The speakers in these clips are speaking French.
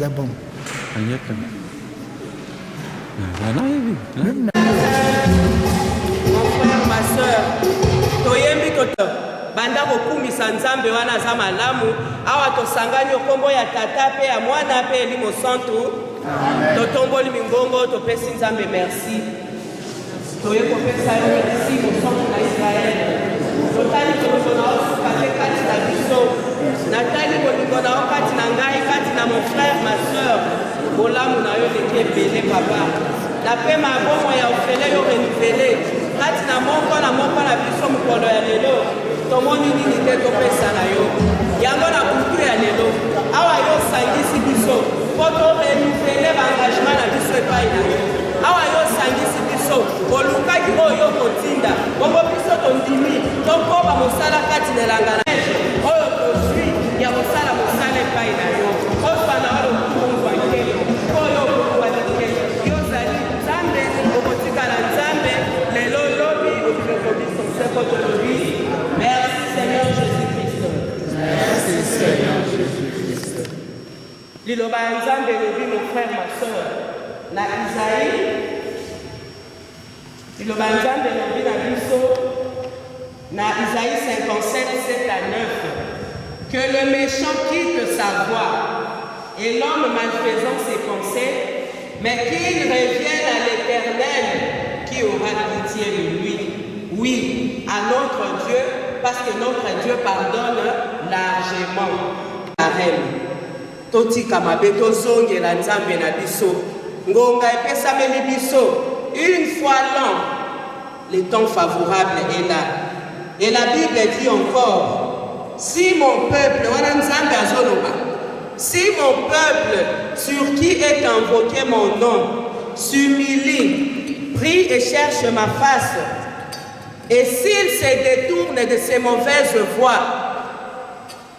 eza bon. Mon frère, ma soeur, toyembi toto banda kokumisa nzambe wana za malamu awa tosangani okombo ya tata pe ya mwana pe elimo santu totomboli mingongo topesi nzambe merci toye kopesa yo merci mosantu na Israel totali kolingo na osuka te kati na biso natali kolingo na yo kati na ngai kati na mon frère ma soeur bolamu na yo leki ebele papa nape mabomo ya ofele yo renuvele kati na moko na biso mokolo ya lelo tomoni nini te topesa na yo yango na kultu ya lelo awa yo osangisi biso mpo torenuvele baengagement na biso epai na yo awa yo osangisi biso olukaki oyo kotinda bongo biso tondimi tokoba mosala kati na elanga na oyo tozwi ya kosala mosala epai na yo ofana oyo okungwa nkele oyo okungwa nkele yo ozali nzambe okotikala nzambe lelo lobi obikoko biso seko tolobi merci Seigneur Jésus-Christ. Merci Seigneur Jésus-Christ. Liloba ya nzambe elobi mon frère ma soeur na Isaïe liloba ya nzambe elobi na biso na Isaïe 57, 7 à 9 que le méchant quitte sa voie et l'homme malfaisant ses pensées, mais qu'il revienne à l'Éternel qui aura pitié de lui. Oui, à notre Dieu, parce que notre Dieu pardonne largement. Amen. Totika mabe tozongela nzambe na biso. Ngonga epesameli biso. Une fois l'an, le temps favorable est là. Et la Bible dit encore, si mon peuple, si mon peuple sur qui est invoqué mon nom, s'humilie, prie et cherche ma face, et s'il se détourne de ses mauvaises voies,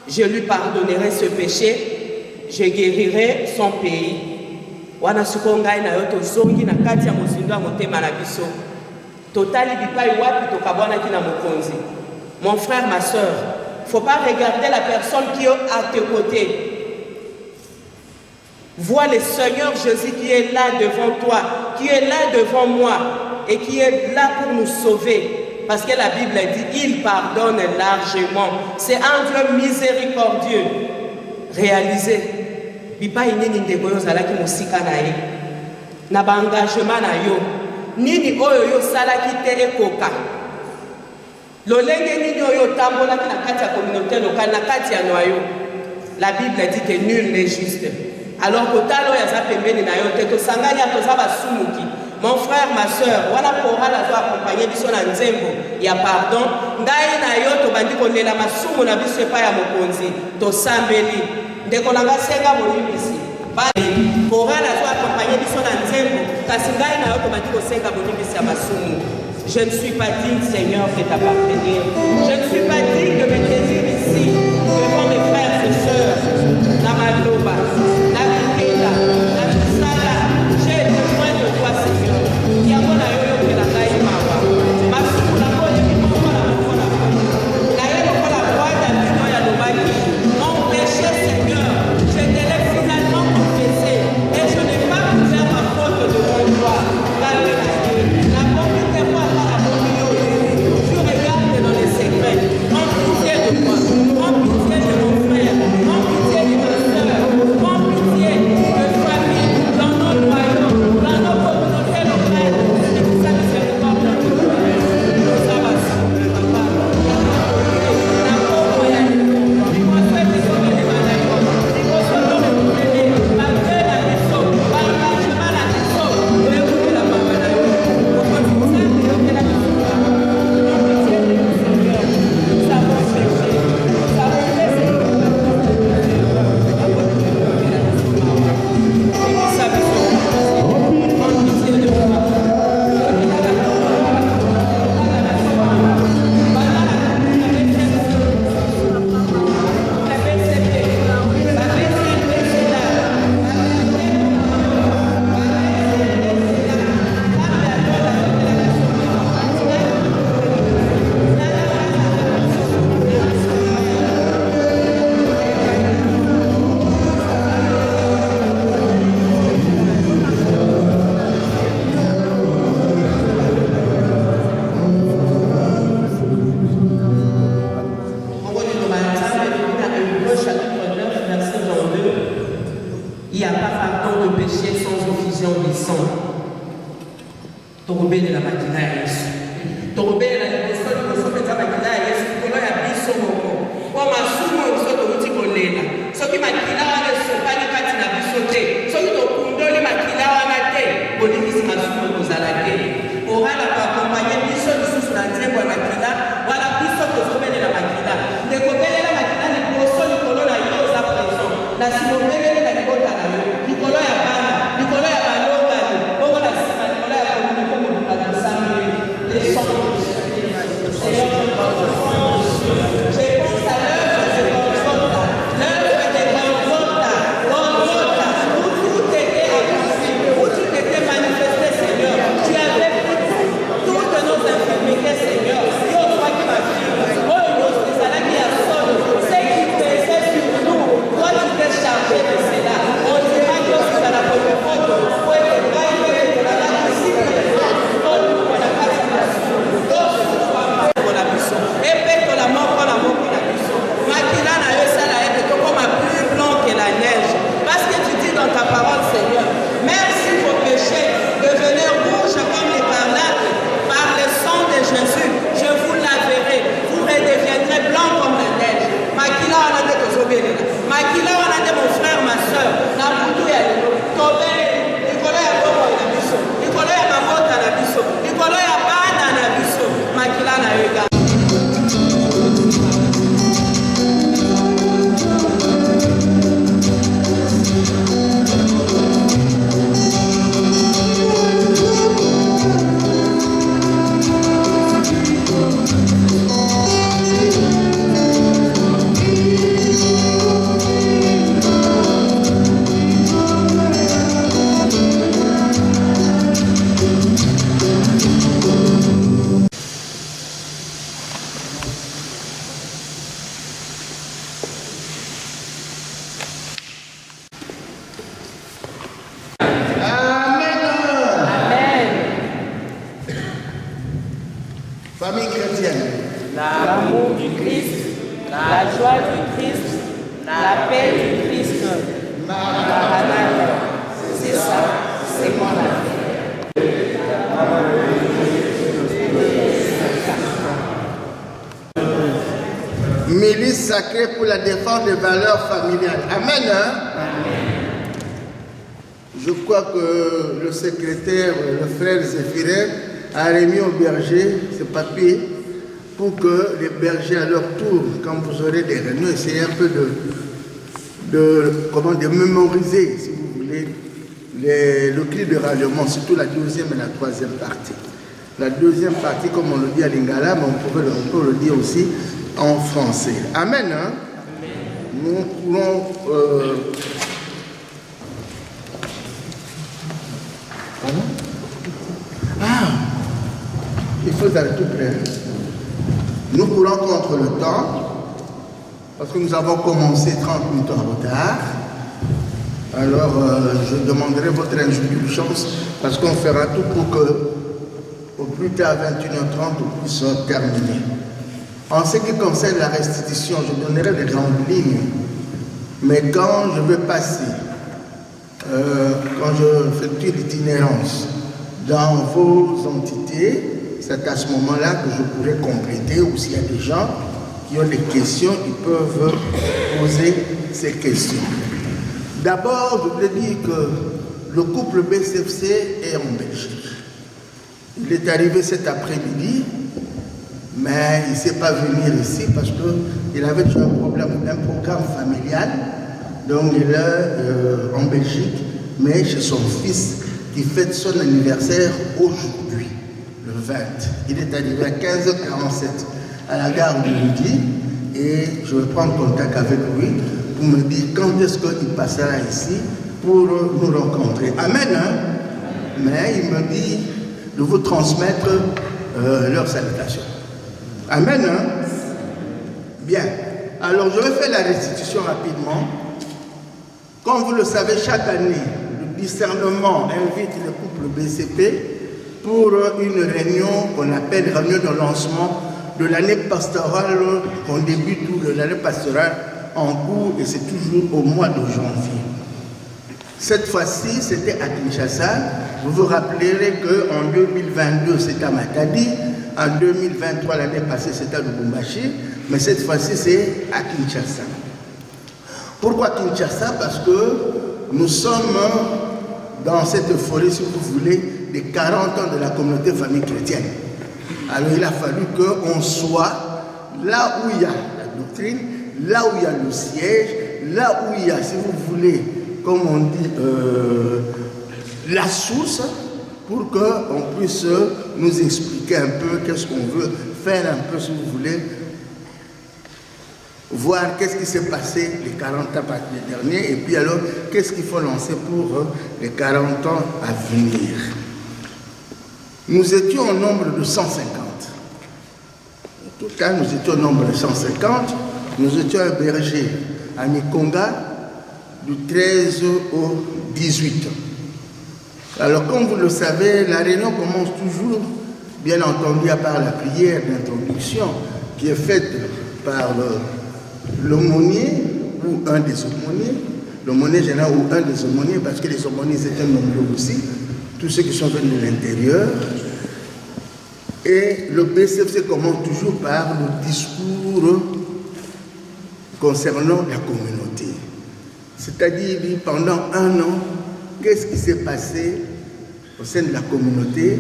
je lui pardonnerai ce péché, je guérirai son pays. Wana sukongai na yoto zongi na kati ya mozindo ya motema na biso. Totali bipai wapi tokabwana kina mokonzi. Mon frère, ma soeur, faut pas regarder la personne qui est à tes côtés. Vois le Seigneur Jésus qui est là devant toi, qui est là devant moi et qui est là pour nous sauver. Parce que la Bible dit, il pardonne largement. C'est un Dieu miséricordieux. Réalisé. Bipai nini ndeko yo zalaki mosika na ye. Na ba engagement na yo. Nini oyo yo salaki te ekoka. Lolenge nini oyo tambolaki na kati ya communauté locale na kati ya noyo. La Bible dit que nul n'est juste. Alors kotalo ya za pembeni na yo te to sanganya to za basumuki. Mon frère, ma soeur, wana chorale azo accompagner biso na nzembo ya pardon. Ngai na yo to bandi kolela masumu na biso epa ya mokonzi. To sambeli. Ndeko nanga senga bolimbisi. Bali chorale azo accompagner biso na nzembo. Kasi ngai na yo to bandi kosenga bolimbisi ya masumu. Je ne suis pas digne, Seigneur, de t'appartenir. Je ne suis pas digne de me tenir ici devant mes frères et sœurs. Namaloba, Nakikela, Nakisala, j'ai besoin de toi, Seigneur. Yamona yoyo kela ngai mawa. Masuku na kone mimoko na moko na kone. Naye moko la boîte à bino ya lobaki. Mon péché, Seigneur, je te l'ai finalement confessé. Et je n'ai pas couvert ma faute devant toi. Galé la Dieu. La bonne de moi, la bonne je regarde dans les secrets. En pitié de moi. En pitié de mon frère. En pitié de ma soeur. puissant. Torobele la makila ya Yesu. Torobele la liboso liboso penza makila ya Yesu. Likolo ya biso moko. Kwa masumu biso tokuti kolela. Soki makila wana esopani kati na biso te. Soki tokundoli makila wana te. Bolingisi masumu kozala te. Ohala koakompanye biso lisusu na nzembo ya makila. Wala biso tozobele la makila. Ndekobele la makila liboso likolo na yo oza présent. Na simobele na libota na yo. Likolo ya bana. Likolo ya balongani. Bongo na sima likolo ya komuni komuni bakosami. Les sons de Seigneur, je pense à l'œuvre de Golgotha. L'œuvre de Golgotha. Golgotha. Où tout était accompli. Où tout était manifesté, Seigneur. Tu avais pris toutes nos infirmités, Seigneur. Yo, toi qui m'as dit. Oh, Dieu, c'est ça là qui a sonné. C'est qui pesait sur nous. Toi, tu t'es chargé de cela. On dira que c'est à la première fois que vous pouvez Famille chrétienne. L'amour du Christ, la joie du Christ, la paix du Christ. Maranatha. C'est ça, c'est moi la paix. Milice sacrée pour la défense des valeurs familiales. Amen. Hein? Je crois que le secrétaire, le frère Zéphirin, a remis au berger ce papier pour que les bergers à leur tour, quand vous aurez des réunions, essayez un peu de mémoriser, si vous voulez, le cri de ralliement, surtout la deuxième et la troisième partie. La deuxième partie, comme on le dit à Lingala, mais on peut le dire aussi en français. Amen. Hein? Nous pouvons... il faut être tout près. Nous courons contre le temps, parce que nous avons commencé 30 minutes en retard. Alors, je demanderai votre indulgence, parce qu'on fera tout pour que, au plus tard, 21h30, on puisse terminer. En ce qui concerne la restitution, je donnerai les grandes lignes. Mais quand je vais passer, quand je effectue l'itinérance dans vos entités, c'est à ce moment-là que je pourrai compléter, ou s'il y a des gens qui ont des questions, ils peuvent poser ces questions. D'abord, je voulais dire que le couple BCFC est en Belgique. Il est arrivé cet après-midi, mais il ne sait pas venir ici parce qu'il avait déjà un programme familial. Donc il est en Belgique, mais chez son fils qui fête son anniversaire aujourd'hui, le 20. Il est arrivé à 15h47 à la gare de Midi et je vais prendre contact avec lui pour me dire quand est-ce qu'il passera ici pour nous rencontrer. Amen. Hein? Mais il me dit de vous transmettre leurs salutations. Amen. Hein? Bien. Alors je vais faire la restitution rapidement. Comme vous le savez, chaque année, le discernement invite le couple BCP pour une réunion qu'on appelle réunion de lancement de l'année pastorale. On débute l'année pastorale en cours et c'est toujours au mois de janvier. Cette fois-ci, c'était à Kinshasa. Vous vous rappellerez qu'en 2022, c'était à Matadi. En 2023, l'année passée, c'était à Lubumbashi. Mais cette fois-ci, c'est à Kinshasa. Pourquoi Kinshasa? Parce que nous sommes dans cette euphorie, si vous voulez, des 40 ans de la communauté famille chrétienne. Alors il a fallu qu'on soit là où il y a la doctrine, là où il y a le siège, là où il y a, si vous voulez, comme on dit, la source, pour qu'on puisse nous expliquer un peu qu'est-ce qu'on veut faire un peu, si vous voulez, voir qu'est-ce qui s'est passé les 40 ans derniers, et puis alors, qu'est-ce qu'il faut lancer pour les 40 ans à venir. Nous étions au nombre de 150. En tout cas, nous étions au nombre de 150. Nous étions hébergés à Mikonga du 13 au 18. Alors, comme vous le savez, la réunion commence toujours, bien entendu, à part la prière d'introduction qui est faite par l'aumônier ou un des aumôniers, l'aumônier général ou un des aumôniers, parce que les aumôniers étaient nombreux aussi, tous ceux qui sont venus de l'intérieur. Et le BCFC commence toujours par le discours concernant la communauté. C'est-à-dire, pendant un an, qu'est-ce qui s'est passé au sein de la communauté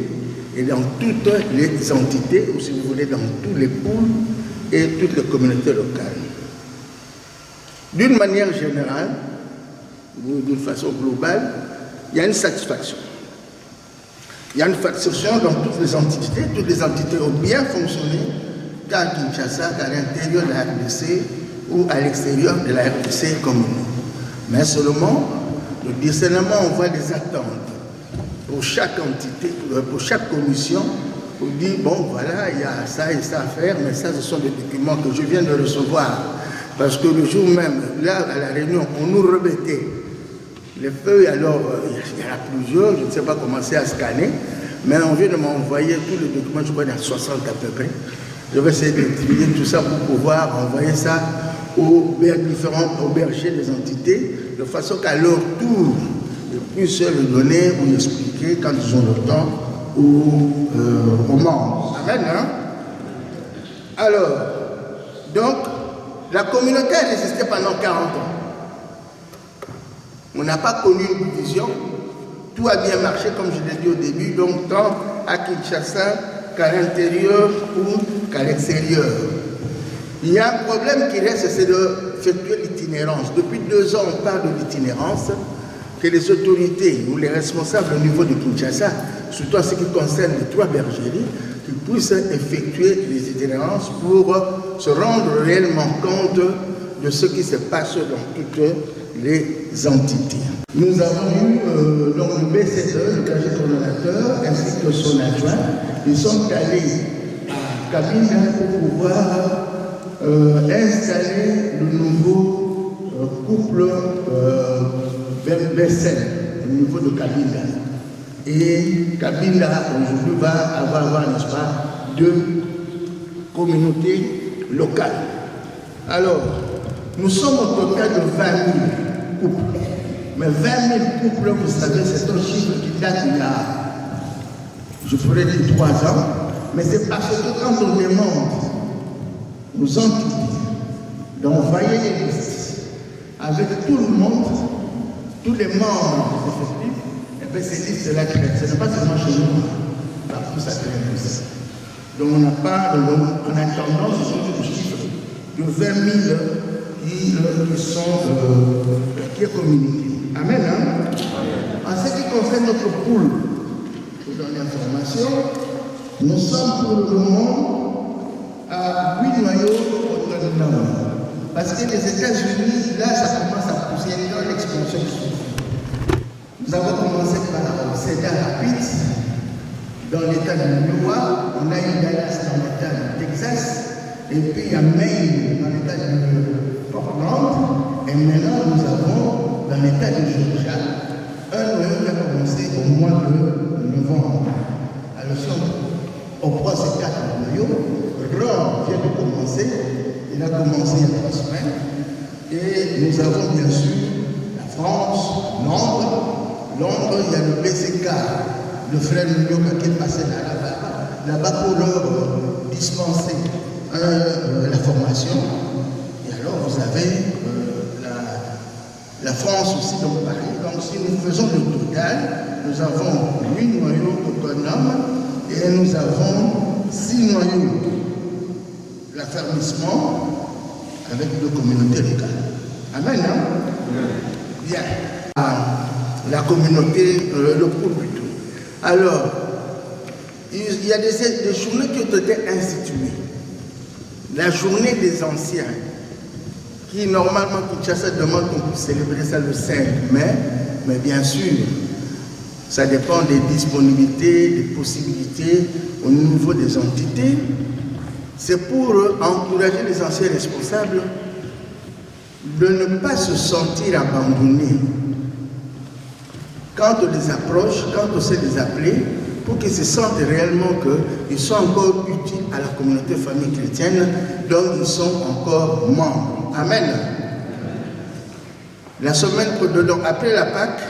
et dans toutes les entités, ou si vous voulez, dans tous les pôles et toutes les communautés locales. D'une manière générale, ou d'une façon globale, il y a une satisfaction. Il y a une satisfaction dans toutes les entités. Toutes les entités ont bien fonctionné, tant à Kinshasa qu'à l'intérieur de la RDC ou à l'extérieur de la RDC comme nous. Mais seulement, le discernement, on voit des attentes pour chaque entité, pour chaque commission, pour dire, bon voilà, il y a ça et ça à faire, mais ça, ce sont des documents que je viens de recevoir. Parce que le jour même, là, à la réunion, on nous remettait les feuilles, alors il y en a plusieurs, je ne sais pas comment c'est à scanner, mais on vient de m'envoyer tous les documents, je crois qu'il y en a 60 à peu près. Je vais essayer d'étudier tout ça pour pouvoir envoyer ça aux différents bergers des entités, de façon qu'à leur tour, ils puissent le donner ou l'expliquer quand ils ont le temps aux membres. Amen, hein? Alors, donc, la communauté a résisté pendant 40 ans. On n'a pas connu une division. Tout a bien marché, comme je l'ai dit au début, donc tant à Kinshasa qu'à l'intérieur ou qu'à l'extérieur. Il y a un problème qui reste, c'est d'effectuer l'itinérance. Depuis 2 ans, on parle de l'itinérance, que les autorités ou les responsables au niveau de Kinshasa, surtout en ce qui concerne les 3 bergeries, qu'ils puissent effectuer les itinérances pour se rendre réellement compte de ce qui se passe dans toutes les entités. Nous avons eu donc le BCE, le casier coordonnateur, ainsi que son adjoint. Ils sont allés à Kabinda pour pouvoir installer le nouveau couple Bessel au niveau de Kabinda. Et Kabinda aujourd'hui va avoir, n'est-ce pas, 2 communautés locales. Alors, nous sommes au total de 20 000 couples. Mais 20 000 couples, vous savez, c'est un chiffre qui date il y a, je pourrais dire 3 ans. Mais c'est parce que quand on demande aux entités d'envoyer des listes avec tout le monde, tous les membres des effectifs, et bien ces listes-là créent. Ce n'est pas seulement chez nous, partout ça crée un peu. Donc on n'a pas, en attendant, ce sont des chiffres de 20 000 qui est communiqué. Amen. Hein? En ce qui concerne notre pool, pour donner l'information, nous sommes pour le moment à 8 noyaux autonomes. Parce que les États-Unis, là, ça commence à pousser dans l'expansion qui se fait. Nous avons commencé par Cedar Rapids, dans l'État de Iowa, on a eu Dallas dans l'État du Texas, et puis il y a Maine dans l'État de Portland, et maintenant nous avons dans l'État de Georgia un noyau qui a commencé au mois de novembre. Alors si on prend ces 4 noyaux, Rome vient de commencer, il a commencé il y a 3 semaines, et nous avons bien sûr la France, Londres, le frère Nyoka qui est passé là-bas pour leur dispenser la formation. Et alors vous avez la France aussi, donc Paris. Donc si nous faisons le total, nous avons 8 noyaux autonomes et nous avons 6 noyaux l'affermissement avec nos communautés locales. Amen, hein? Bien. La communauté, le groupe plutôt. Alors, il y a des journées qui ont été instituées. La journée des anciens, qui normalement Kinshasa demande qu'on puisse célébrer ça le 5 mai, mais bien sûr, ça dépend des disponibilités, des possibilités au niveau des entités. C'est pour encourager les anciens responsables de ne pas se sentir abandonnés. Quand on les approche, quand on sait les appeler, pour qu'ils se sentent réellement qu'ils sont encore utiles à la communauté famille chrétienne, dont ils sont encore membres. Amen. La semaine après la Pâque,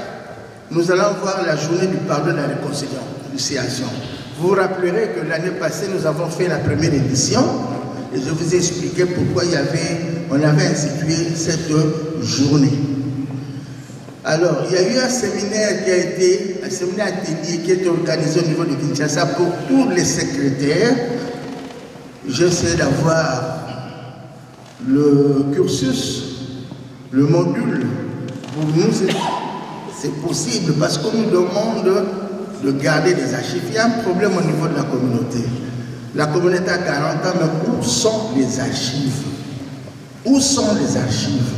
nous allons voir la journée du pardon et de la réconciliation. Vous vous rappellerez que l'année passée, nous avons fait la première édition et je vous ai expliqué pourquoi on avait institué cette journée. Alors, il y a eu un séminaire un séminaire atelier qui a été organisé au niveau de Kinshasa pour tous les secrétaires. J'essaie d'avoir le cursus, le module. Pour nous, c'est possible parce qu'on nous demande de garder des archives. Il y a un problème au niveau de la communauté. La communauté a 40 ans, mais où sont les archives? Où sont les archives?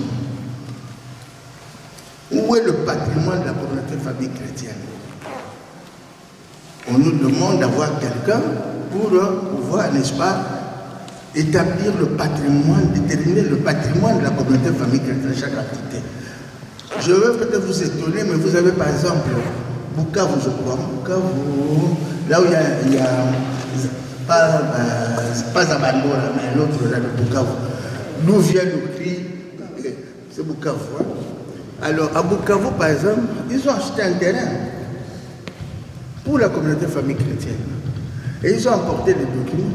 Où est le patrimoine de la communauté famille chrétienne? On nous demande d'avoir quelqu'un pour pouvoir, n'est-ce pas, établir le patrimoine, déterminer le patrimoine de la communauté famille chrétienne, chaque entité. Je vais peut-être vous étonner, mais vous avez par exemple Bukavu, je crois, Bukavu, là où il y a pas Zabandora, mais l'autre là de Bukavu. D'où vient le cri? C'est Bukavu. Hein? Alors, à Bukavu, par exemple, ils ont acheté un terrain pour la communauté famille chrétienne. Et ils ont apporté des documents.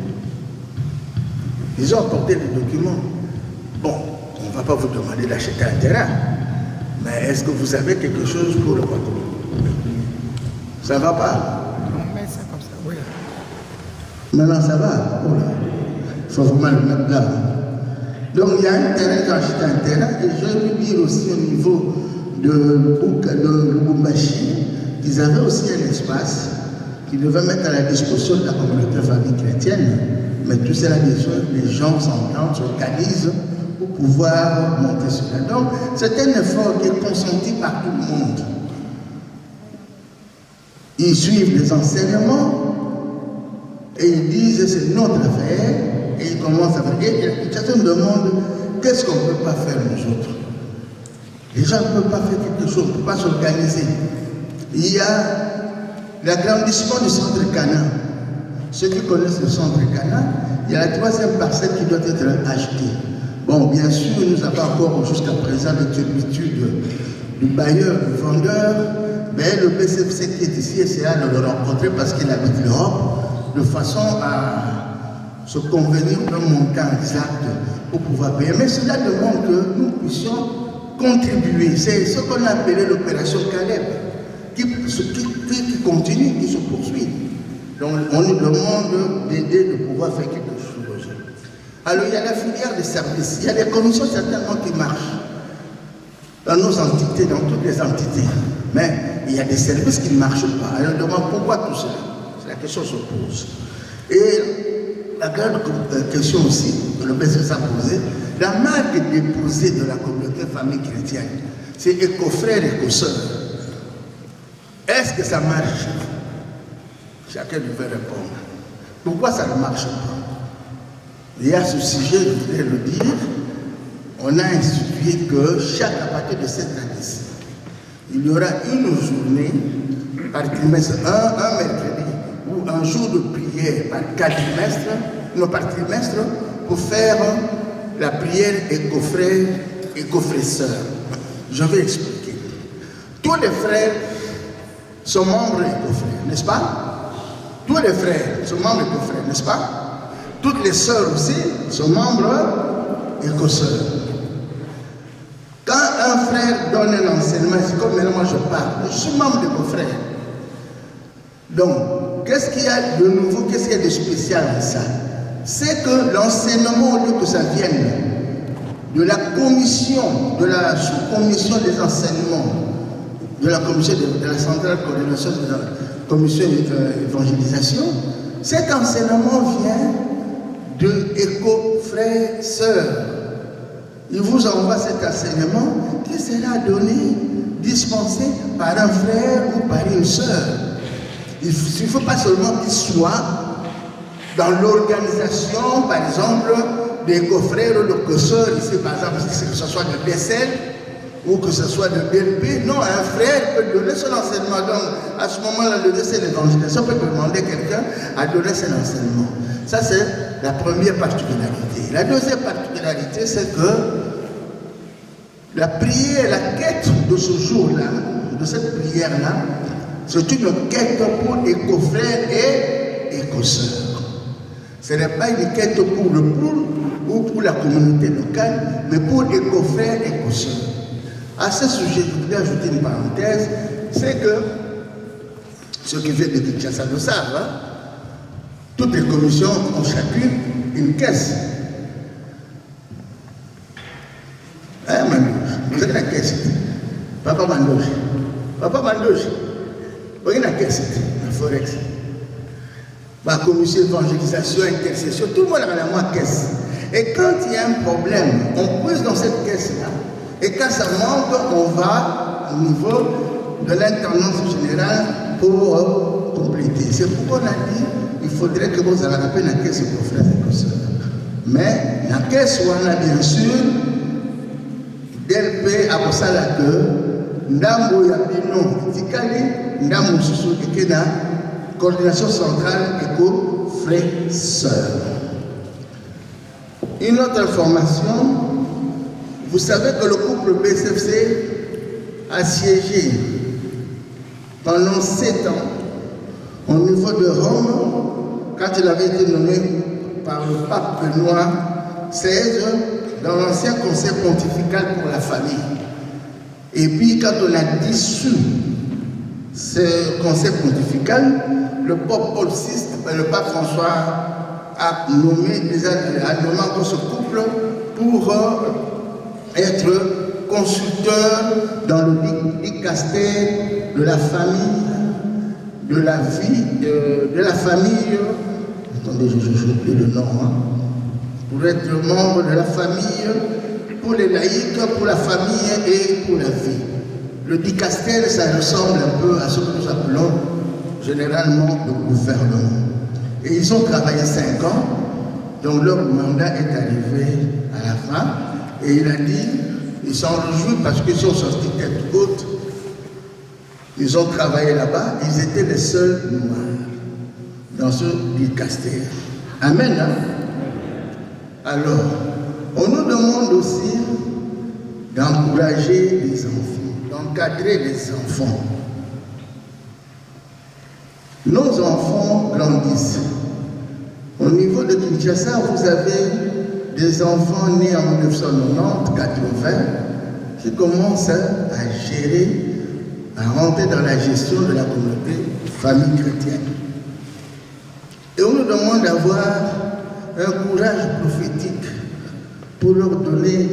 Bon, on ne va pas vous demander d'acheter un terrain. Mais est-ce que vous avez quelque chose pour le patron? Ça ne va pas? On met ça comme ça, oui. Maintenant, ça va? Oh là. Il faut vraiment le mettre là. Donc, il y a un terrain, j'ai acheté un terrain, et je veux dire aussi au niveau de Lubumbashi, qu'ils avaient aussi un espace qu'ils devaient mettre à la disposition de la communauté famille chrétienne. Mais tout cela, les gens s'entendent, s'organisent pour pouvoir monter cela. Donc, c'est un effort qui est consenti par tout le monde. Ils suivent les enseignements et ils disent c'est notre affaire et ils commencent à faire. Et chacun me demande qu'est-ce qu'on ne peut pas faire nous autres. Les gens ne peuvent pas faire quelque chose, on ne peut pas s'organiser. Il y a l'agrandissement du centre Cana. Ceux qui connaissent le centre Cana, il y a la 3e parcelle qui doit être achetée. Bon, bien sûr, nous avons encore jusqu'à présent les turpitudes du bailleur, du vendeur, mais le BCFC qui est ici essaiera de le rencontrer parce qu'il habite l'Europe, de façon à se convenir d'un montant exact pour pouvoir payer. Mais cela demande que nous puissions contribuer. C'est ce qu'on a appelé l'opération Caleb, qui continue, qui se poursuit. Donc on nous demande d'aider, de pouvoir faire quelque chose. Alors il y a la filière des services, il y a des commissions certainement qui marchent dans nos entités, dans toutes les entités. Mais il y a des services qui ne marchent pas. Alors on demande pourquoi tout cela. La question se pose. Et la grande question aussi, que le BCS a posée, la marque déposée de la communauté famille chrétienne, c'est éco-frères et éco-sœurs. Est-ce que ça marche? Chacun devait répondre. Pourquoi ça ne marche pas? Et à ce sujet, je voudrais le dire, on a institué que à partir de cette année-ci, il y aura une journée par trimestre, un mercredi, ou un jour de prière par trimestre, pour faire la prière éco-frères et éco-frères-sœurs. Je vais expliquer. Tous les frères sont membres éco-frères, n'est-ce pas? Tous les frères sont membres éco-frères, n'est-ce pas? Toutes les sœurs aussi sont membres éco-sœurs. Quand un frère donne un enseignement, c'est comme maintenant moi je parle, je suis membre d'éco-frère. Donc, qu'est-ce qu'il y a de nouveau, qu'est-ce qu'il y a de spécial en ça? C'est que l'enseignement, au lieu que ça vienne de la commission, de la sous-commission des enseignements, de la commission de la centrale coordination de la commission d'évangélisation, cet enseignement vient de éco-frères, sœurs. Il vous envoie cet enseignement qui sera donné, dispensé par un frère ou par une sœur. Il ne faut pas seulement qu'il soit dans l'organisation, par exemple, des éco-frères ou de éco-sœurs, ici par exemple, que ce soit de BSL ou que ce soit de BLP. Non, un frère peut donner son enseignement. Donc, à ce moment-là, le décès de l'évangélisation peut demander quelqu'un à donner son enseignement. Ça, c'est la première particularité. La deuxième particularité, c'est que la prière, la quête de ce jour-là, de cette prière-là, c'est une quête pour éco-frères et éco-sœurs. Ce n'est pas une quête pour le poule ou pour la communauté locale, mais pour éco-frères et éco-sœurs. À ce sujet, je voudrais ajouter une parenthèse, c'est que ceux qui viennent de Kinshasa le savent, hein? Toutes les commissions ont chacune une caisse. Hein, Mandoge? Vous avez la caisse. Papa Mandoge. Papa Mandoge. Vous avez la caisse, la Forex. La commission d'évangélisation, intercession, tout le monde a la même caisse. Et quand il y a un problème, on pose dans cette caisse-là. Et quand ça manque, on va au niveau de l'intendance générale pour compléter. C'est pourquoi on a dit il faudrait que vous ayez la peine la caisse pour frères et pour sœurs. Mais la caisse, on a bien sûr DLP à Bossala que Ndambo Yabino Tikali, Ndambo Soussou Kekena, coordination centrale éco frères sœurs. Une autre information. Vous savez que le couple BCFC a siégé pendant 7 ans au niveau de Rome, quand il avait été nommé par le pape Benoît XVI dans l'ancien conseil pontifical pour la famille. Et puis quand on a dissous ce conseil pontifical, le pape Paul VI, le pape François a nommé encore ce couple pour être consulteur dans le dicaster de la famille, de la vie, de la famille. Attendez, j'ai oublié le nom. Hein, pour être membre de la famille, pour les laïcs, pour la famille et pour la vie. Le dicaster, ça ressemble un peu à ce que nous appelons généralement le gouvernement. Et ils ont travaillé 5 ans, donc leur mandat est arrivé à la fin. Et il a dit, ils s'en réjouissent parce qu'ils sont sortis tête haute. Ils ont travaillé là-bas, ils étaient les seuls noirs dans ce dicaster. Amen. Hein? Alors, on nous demande aussi d'encourager les enfants, d'encadrer les enfants. Nos enfants grandissent. Au niveau de Kinshasa, vous avez des enfants nés en 1990-80 qui commencent à gérer, à rentrer dans la gestion de la communauté famille chrétienne. Et on nous demande d'avoir un courage prophétique pour leur donner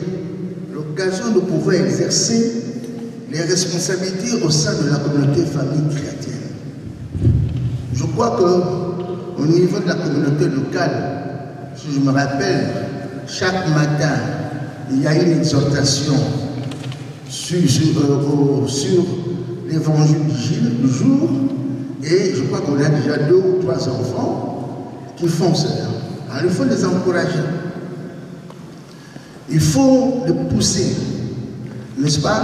l'occasion de pouvoir exercer les responsabilités au sein de la communauté famille chrétienne. Je crois qu'au niveau de la communauté locale, si je me rappelle, chaque matin, il y a une exhortation sur l'évangile du jour, et je crois qu'on a déjà 2 ou 3 enfants qui font cela. Alors il faut les encourager. Il faut les pousser, n'est-ce pas,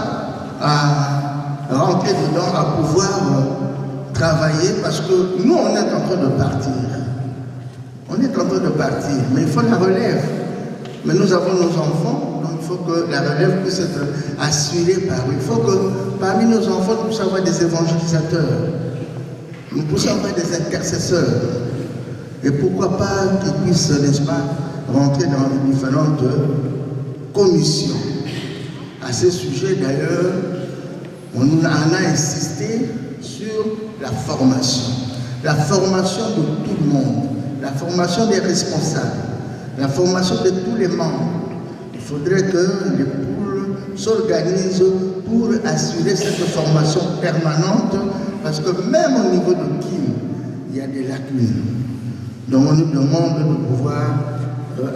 à rentrer dedans, à pouvoir travailler, parce que nous, on est en train de partir. On est en train de partir, mais il faut la relève. Mais nous avons nos enfants, donc il faut que la relève puisse être assurée par eux. Il faut que parmi nos enfants, nous puissions avoir des évangélisateurs, nous puissions avoir des intercesseurs. Et pourquoi pas qu'ils puissent, n'est-ce pas, rentrer dans les différentes commissions. À ce sujet, d'ailleurs, on a insisté sur la formation. La formation de tout le monde, la formation des responsables, la formation de tous les membres. Il faudrait que les poules s'organisent pour assurer cette formation permanente, parce que même au niveau de Kim, il y a des lacunes. Donc on nous demande de pouvoir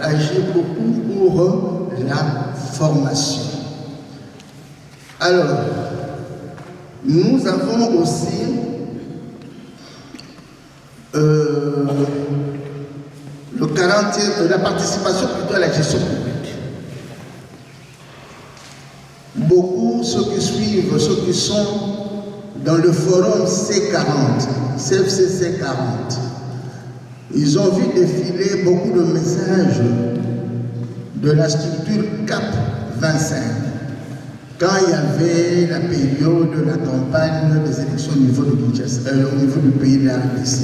agir beaucoup pour la formation. Alors, nous avons aussi la participation plutôt à la gestion publique. Beaucoup, ceux qui suivent, ceux qui sont dans le forum C40, CFCC 40, ils ont vu défiler beaucoup de messages de la structure CAP 25. Quand il y avait la période de la campagne des élections au niveau de Kinshasa, au niveau du pays de la RDC.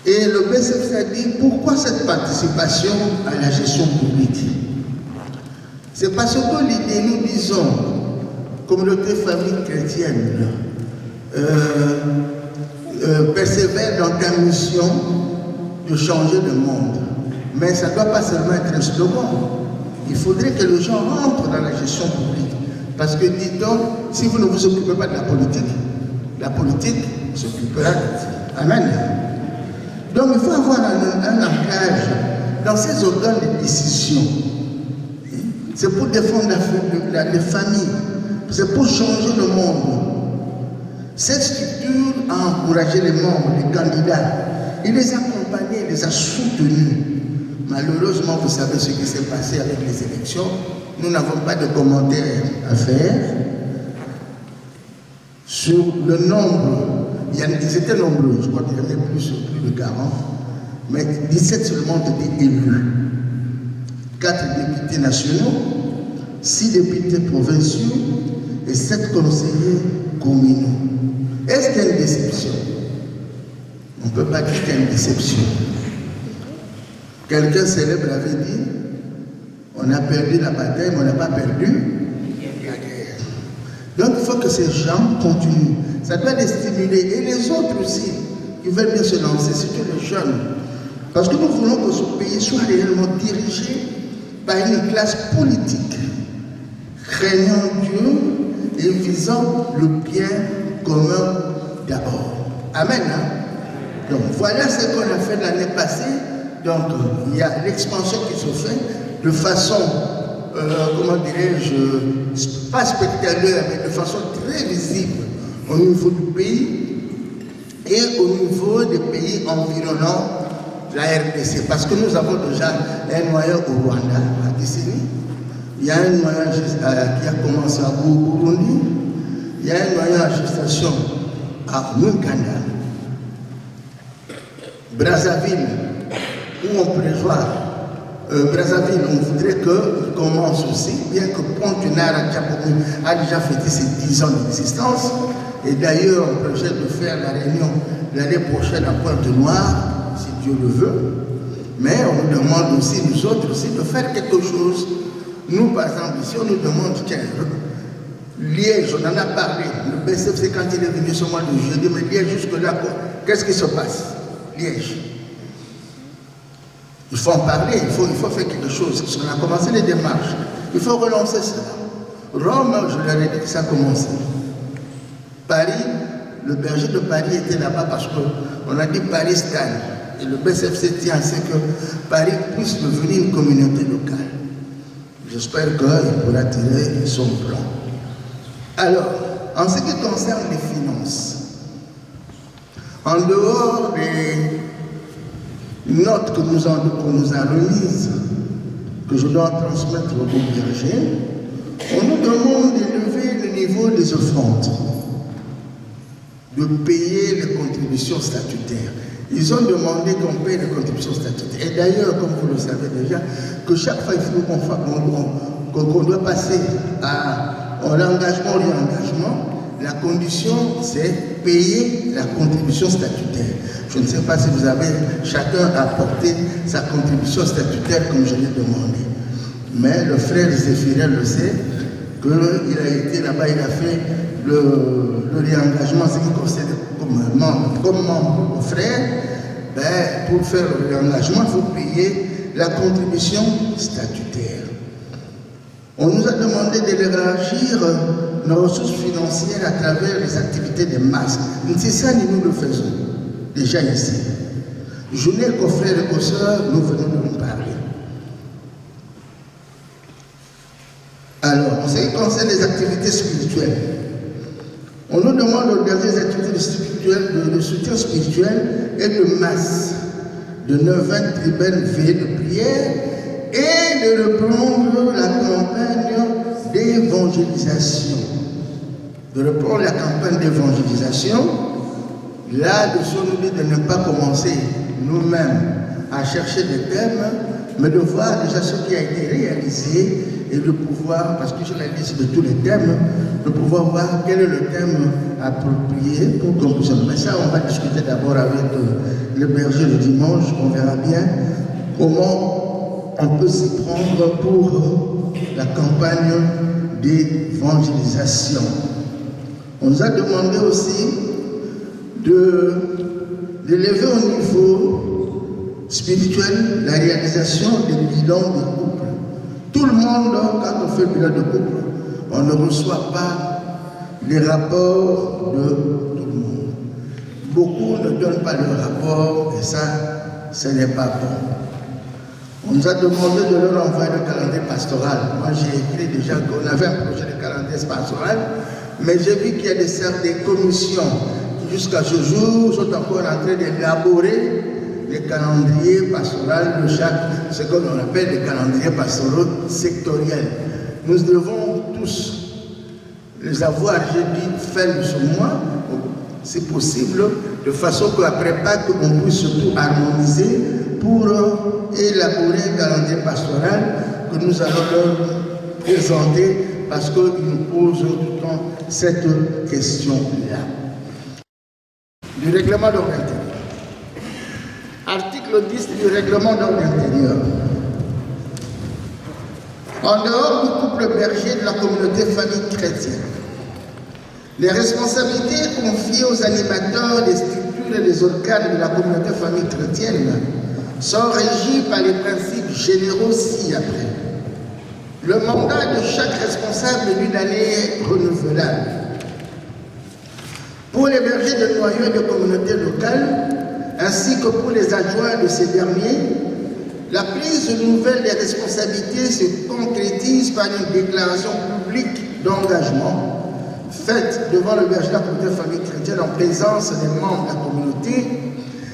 Et le BCF a dit, pourquoi cette participation à la gestion publique? C'est parce que l'idée, nous disons, communauté famille chrétienne, persévère dans ta mission de changer le monde. Mais ça ne doit pas seulement être un slogan. Il faudrait que les gens rentrent dans la gestion publique. Parce que, dit-on, si vous ne vous occupez pas de la politique s'occupera de vous. Amen. Donc, il faut avoir un ancrage dans ces organes de décision. C'est pour défendre les familles. C'est pour changer le monde. Cette structure a encouragé les membres, les candidats. Il les a accompagnés, il les a soutenus. Malheureusement, vous savez ce qui s'est passé avec les élections. Nous n'avons pas de commentaires à faire sur le nombre. Ils étaient nombreux, je crois qu'il y en avait plus de 40, mais 17 seulement étaient élus. 4 députés nationaux, 6 députés provinciaux et 7 conseillers communaux. Est-ce qu'il y a une déception? On ne peut pas dire qu'il y a une déception. Quelqu'un célèbre avait dit, on a perdu la bataille, mais on n'a pas perdu la guerre. Donc il faut que ces gens continuent. Ça doit les stimuler. Et les autres aussi, qui veulent bien se lancer, surtout les jeunes. Parce que nous voulons que ce pays soit réellement dirigé par une classe politique, craignant Dieu et visant le bien commun d'abord. Amen. Hein? Donc voilà ce qu'on a fait l'année passée. Donc il y a l'expansion qui se fait de façon, comment dirais-je, pas spectaculaire, mais de façon très visible au niveau du pays et au niveau des pays environnants la RDC. Parce que nous avons déjà un noyau au Rwanda, à Kisini. Il y a un noyau qui a commencé à Burundi. Il y a un noyau en gestation à Mukanda. Brazzaville, où on prévoit, Brazzaville, on voudrait qu'il commence aussi, bien que Pointe-Noire a déjà fêté ses 10 ans d'existence. Et d'ailleurs, on projette de faire la réunion l'année prochaine à Pointe-Noire, si Dieu le veut. Mais on nous demande aussi, nous autres aussi, de faire quelque chose. Nous, par exemple, ici, on nous demande, tiens, Liège, on en a parlé. Le BCFC, quand il est venu ce mois de jeudi, mais Liège, jusque-là, qu'est-ce qui se passe? Liège. Il faut en parler, il faut faire quelque chose. Parce qu'on a commencé les démarches. Il faut relancer cela. Rome, je leur ai dit que ça a commencé. Paris, le berger de Paris était là-bas parce qu'on a dit Paris stagne. Et le BCFC tient à ce que Paris puisse devenir une communauté locale. J'espère qu'il pourra tirer son plan. Alors, en ce qui concerne les finances, en dehors des notes que nous a remises, que je dois transmettre au berger, on nous demande d'élever le niveau des offrandes, de payer les contributions statutaires. Ils ont demandé qu'on paye les contributions statutaires. Et d'ailleurs, comme vous le savez déjà, que chaque fois il faut qu'on doit passer à l'engagement ou l'engagement, la condition c'est payer la contribution statutaire. Je ne sais pas si vous avez chacun apporté sa contribution statutaire comme je l'ai demandé. Mais le frère Zéphirel le sait, qu'il a été là-bas, il a fait le réengagement, ce qui concerne comme membre frère. Ben, pour faire le réengagement, il faut payer la contribution statutaire. On nous a demandé d'élargir nos ressources financières à travers les activités de masse. C'est ça, nous le faisons déjà ici. Je n'ai qu'aux frères et aux sœurs, nous venons de nous parler. Alors, en ce qui concerne les activités spirituelles, on nous demande d'organiser des activités de soutien spirituel et de masse, de 9 tribunales veillées de prière et de reprendre la campagne d'évangélisation. De reprendre la campagne d'évangélisation, là-dessus, on nous dit de ne pas commencer nous-mêmes à chercher des thèmes, mais de voir déjà ce qui a été réalisé et de pouvoir, parce que j'ai la liste de tous les thèmes, de pouvoir voir quel est le thème approprié pour conclusion. Mais ça, on va discuter d'abord avec le berger le dimanche, on verra bien comment on peut s'y prendre pour la campagne d'évangélisation. On nous a demandé aussi d'élever au niveau spirituel la réalisation des bilans des couples. Tout le monde, quand on fait le bilan de couple, on ne reçoit pas les rapports de tout le monde. Beaucoup ne donnent pas le rapport et ça, ce n'est pas bon. On nous a demandé de leur envoyer le calendrier pastoral. Moi, j'ai écrit déjà qu'on avait un projet de calendrier pastoral, mais j'ai vu qu'il y a des commissions qui, jusqu'à ce jour, sont encore en train d'élaborer les calendriers pastoraux de chaque, ce qu'on appelle les calendriers pastoraux sectoriels. Nous devons tous les avoir, j'ai dit, faire ce mois, c'est possible, de façon qu'après Pâques, on puisse surtout harmoniser pour élaborer un calendrier pastoral que nous allons leur présenter parce qu'ils nous posent tout le temps cette question-là. Du règlement d'ordre intérieur. Article 10 du règlement d'ordre intérieur. En dehors du couple berger de la communauté famille chrétienne, les responsabilités confiées aux animateurs des structures et des organes de la communauté famille chrétienne sont régies par les principes généraux ci-après. Le mandat de chaque responsable est d'une année renouvelable. Pour les bergers de noyaux et de communautés locales, ainsi que pour les adjoints de ces derniers, la prise nouvelle des responsabilités se concrétise par une déclaration publique d'engagement faite devant le berger de la communauté famille chrétienne en présence des membres de la communauté,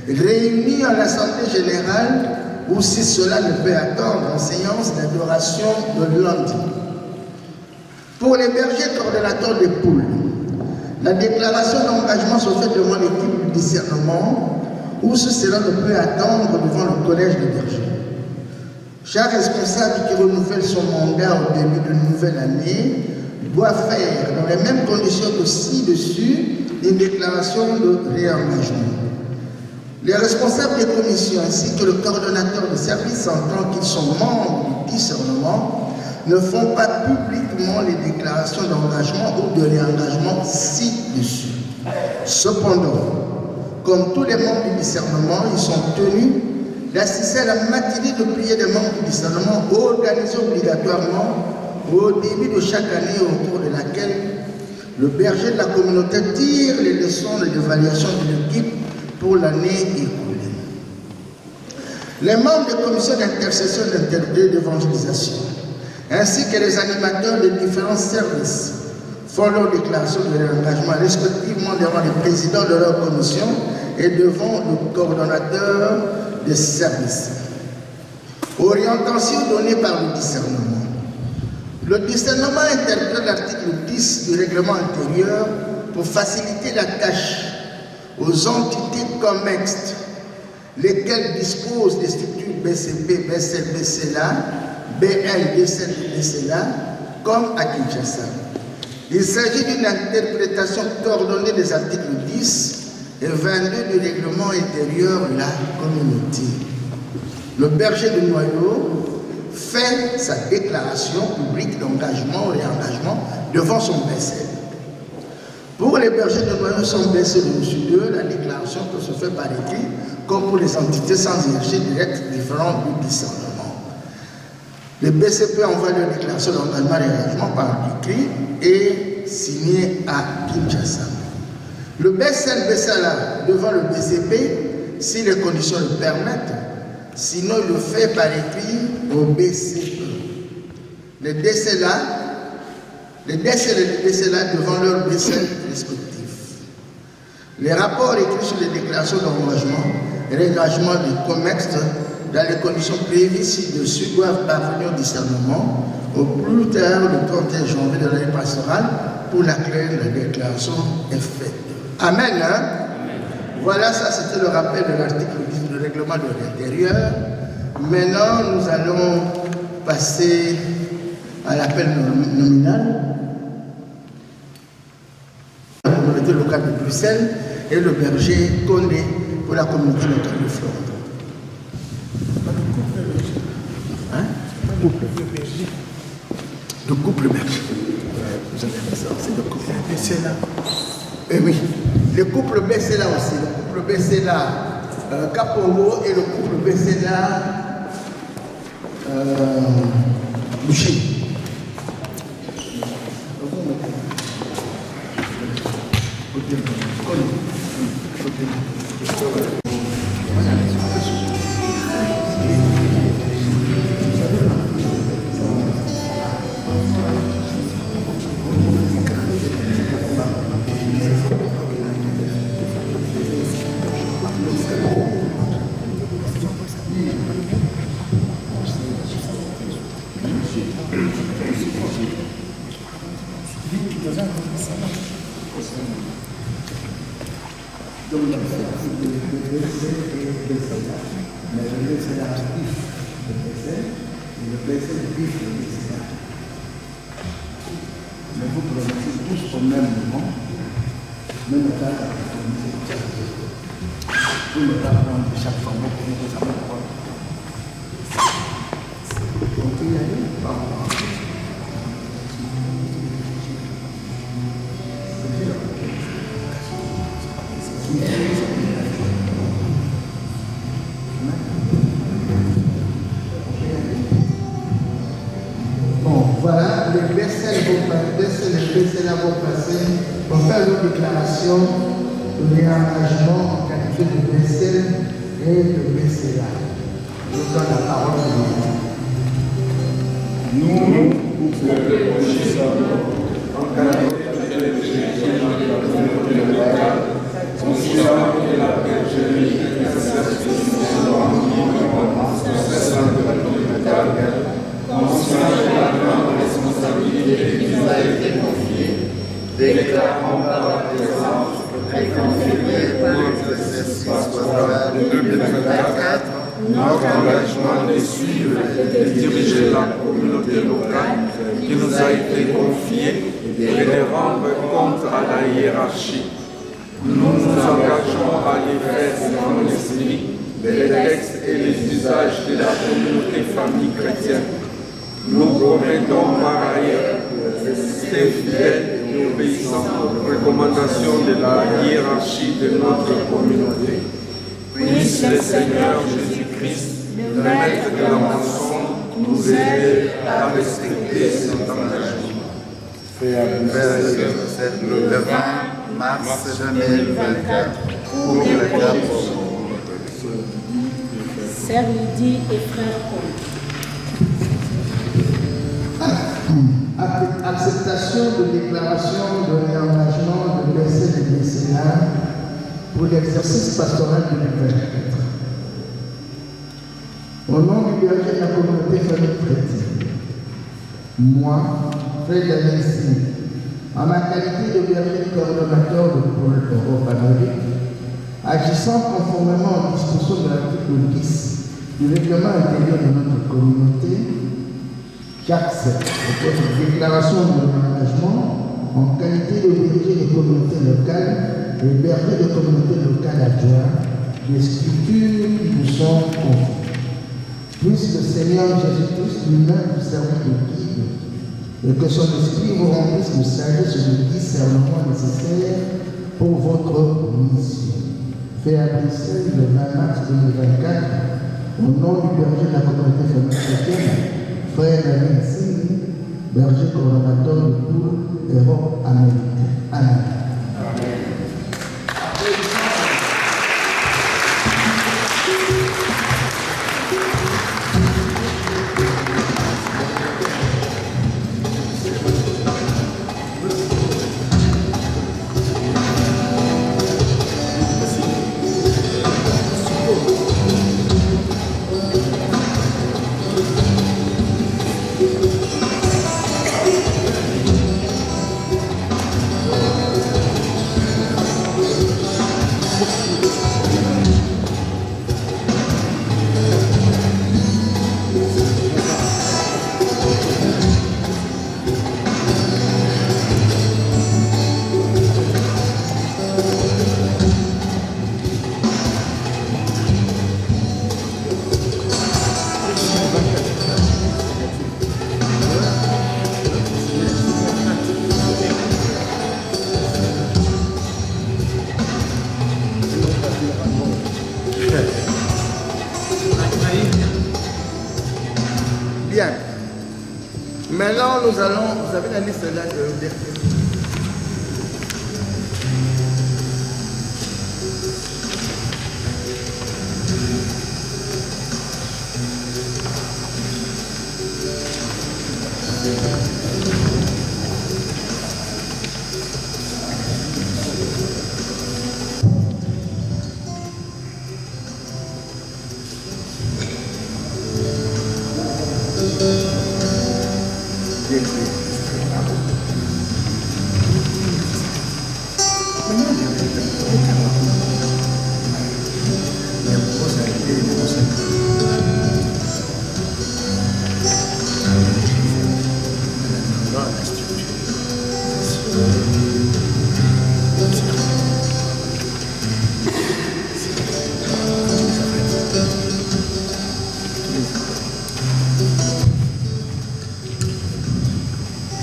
réunis à l'Assemblée générale ou, si cela ne peut attendre, en séance d'adoration de lundi. Pour les bergers coordonnateurs des poules, la déclaration d'engagement se fait devant l'équipe du discernement ou, si cela ne peut attendre, devant le collège des bergers. Chaque responsable qui renouvelle son mandat au début d'une nouvelle année doit faire, dans les mêmes conditions que ci-dessus, une déclaration de réengagement. Les responsables des commissions ainsi que le coordonnateur de service en tant qu'ils sont membres du discernement ne font pas publiquement les déclarations d'engagement ou de réengagement ci-dessus. Cependant, comme tous les membres du discernement, ils sont tenus d'assister à la matinée de prière des membres du discernement organisée obligatoirement au début de chaque année au cours de laquelle le berger de la communauté tire les leçons de l'évaluation de l'équipe pour l'année écoulée. Les membres des commissions d'intercession et d'évangélisation, ainsi que les animateurs des différents services, font leur déclaration de réengagement respectivement devant les présidents de leur commission et devant le coordonnateur des services. Orientation donnée par le discernement. Le discernement interprète l'article 10 du règlement intérieur pour faciliter la tâche aux entités commextes lesquels disposent des structures BCP, BCL, BCLA, BL, BCL et BCLA, comme à Kinshasa. Il s'agit d'une interprétation coordonnée des articles 10 et 22 du règlement intérieur de la communauté. Le berger de Noyau fait sa déclaration publique d'engagement ou réengagement devant son BCL. Pour les bergers de Noyau sans BCL de M. 2, la déclaration peut se faire par écrit, comme pour les entités sans hiérarchie directe différentes du discernement. Les BCP envoient leur déclaration d'engagement et réengagement par écrit et signé à Kinshasa. Le BCL BCLA devant le BCP, si les conditions le permettent, sinon il le fait par écrit au BCE. Les DCLA et les BCLA devant leur BCL respectifs. Les rapports écrits sur les déclarations d'engagement et réengagement des COMEX dans les conditions prévues ci-dessus doivent parvenir au discernement au plus tard le 31 janvier de l'année pastorale pour laquelle la déclaration est faite. Amen. Hein? Voilà, ça c'était le rappel de l'article 10 du règlement de l'intérieur. Maintenant, nous allons passer à l'appel nominal. La communauté locale de Bruxelles et le berger Condé pour la communauté locale de Flandre. Hein? Le couple berger. Vous avez vu ça, c'est le couple BCLA. Eh oui, le couple BCLA aussi, le couple BCLA Capongo et le couple BCLA Boucher. Vont faire une déclaration de réengagement en qualité de BCL et de BCLA. Je donne la parole à nous. Nous, couple de Kinshasa, en qualité de bergerie de la communauté locale, considérant que la bergerie exerce librement son sein de la communauté locale, conscient de la grande responsabilité qui nous a été confiée, déclarons par la présence et confirmée pour l'exercice pastoral 2024 notre engagement de suivre et de diriger la communauté locale qui nous a été confiée et de rendre compte à la hiérarchie. Nous nous engageons à les faire selon l'esprit, les textes et les usages de la communauté famille chrétienne. Nous promettons par ailleurs de rester fidèles et obéissants aux recommandations de la hiérarchie de notre communauté. Puisse le Seigneur Jésus-Christ, le maître de la moisson, nous aider à respecter cet engagement. C'est le 20 mars 2024 pour le cap. Sœur Lydie et frère Paul. Acceptation de déclaration de réengagement de BCL et BCLA pour l'exercice pastoral 2024. Au nom du berger de la communauté famille chrétienne, moi, Frère Daniel Smith, en ma qualité de berger coordonnateur de Pôle Europe Amérique, Agissant conformément aux dispositions de l'article 10 du règlement intérieur de notre communauté, j'accepte votre déclaration de l'engagement en qualité de berger de communauté locale et berger de communauté locale adjoint des structures qui vous sont confiées. Puisse le Seigneur Jésus-Christ lui-même vous servir de guide et que son esprit vous remplisse de sagesse et de discernement nécessaire pour votre mission. Fait à Bruxelles le 20 mars 2024, au nom du berger de la communauté famille chrétienne, frère David Singh, berger coordonnateur du Tour Europe américaine. Amen. Bien. Maintenant, nous allons, vous avez la liste là de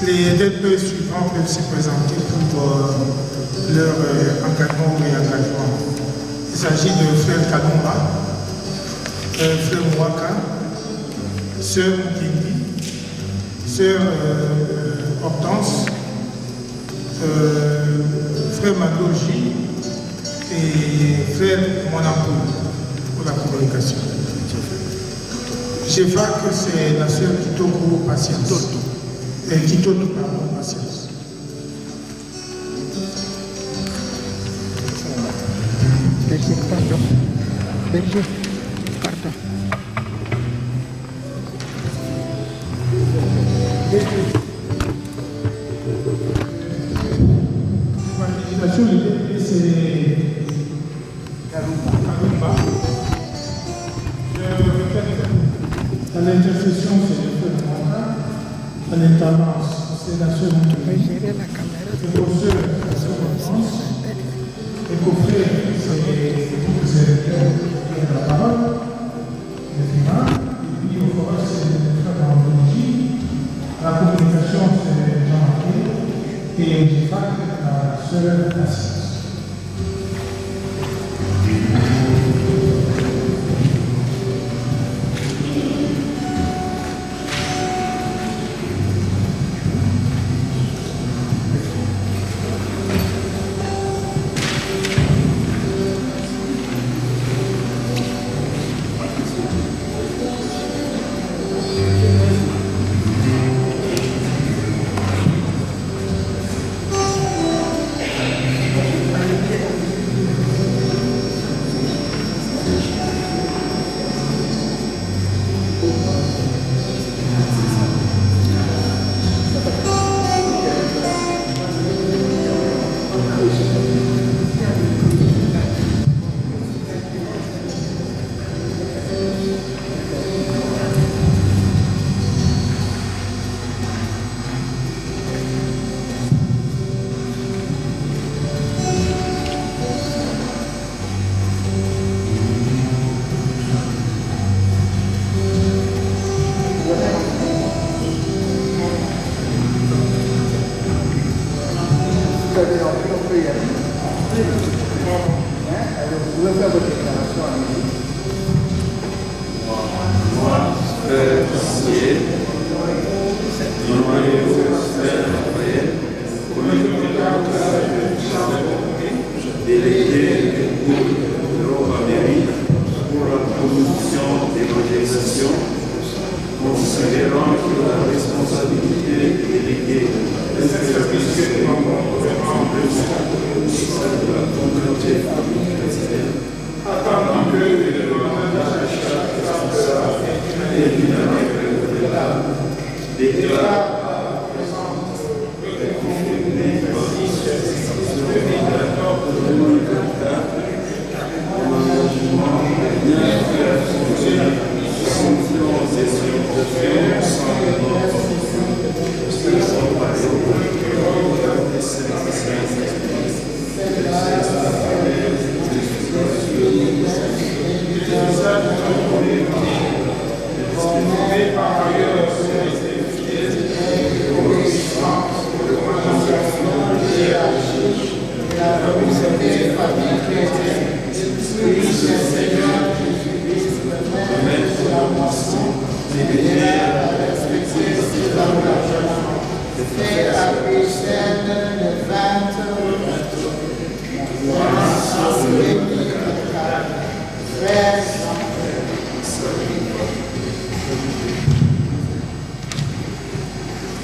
Les DPE suivants peuvent se présenter pour leur encadrement ou réengagement. Il s'agit de Frère Kalomba, Frère Mwaka, Sœur Mukindi, Sœur Hortense, Frère Madoji et Frère Monampoul pour la communication. J'évoque que c'est la Sœur Kitoko Patience. Kitoko, pardon, Patience. L'organisation du DP, c'est Kalumba. À l'intercession, c'est le feu de Manga. À l'intendance, c'est la sœur Montouré. Et pour ceux qui sont en France, et pour frère, c'est vous qui avez la parole, le climat, et puis au forêt, c'est le frère d'Anthologie. La communication, c'est Jean-Marc, et au GIFAC, la sœur Assise. pouvez faire votre déclaration à nous. Moi, frère Sier, délégué du groupe Europe-Amérique pour la promotion des organisations, considérant que la responsabilité déléguée des services de la communauté chrétienne, attendant que les demandes de chaque pasteur et dynamique déclare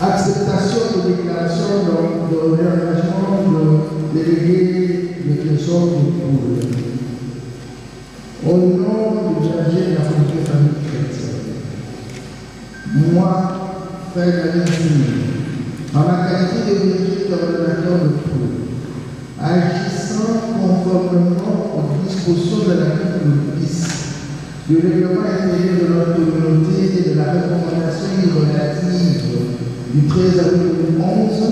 Acceptation de déclaration de réengagement de délégué de trésor du pôle. Au nom du berger de la famille chrétienne, moi, Frère Daniel, en la qualité de berger de ordonnateur de pôle, agissant conformément aux dispositions de l'article 10 du règlement intérieur de notre communauté et de la recommandation relative du 13 avril 2011,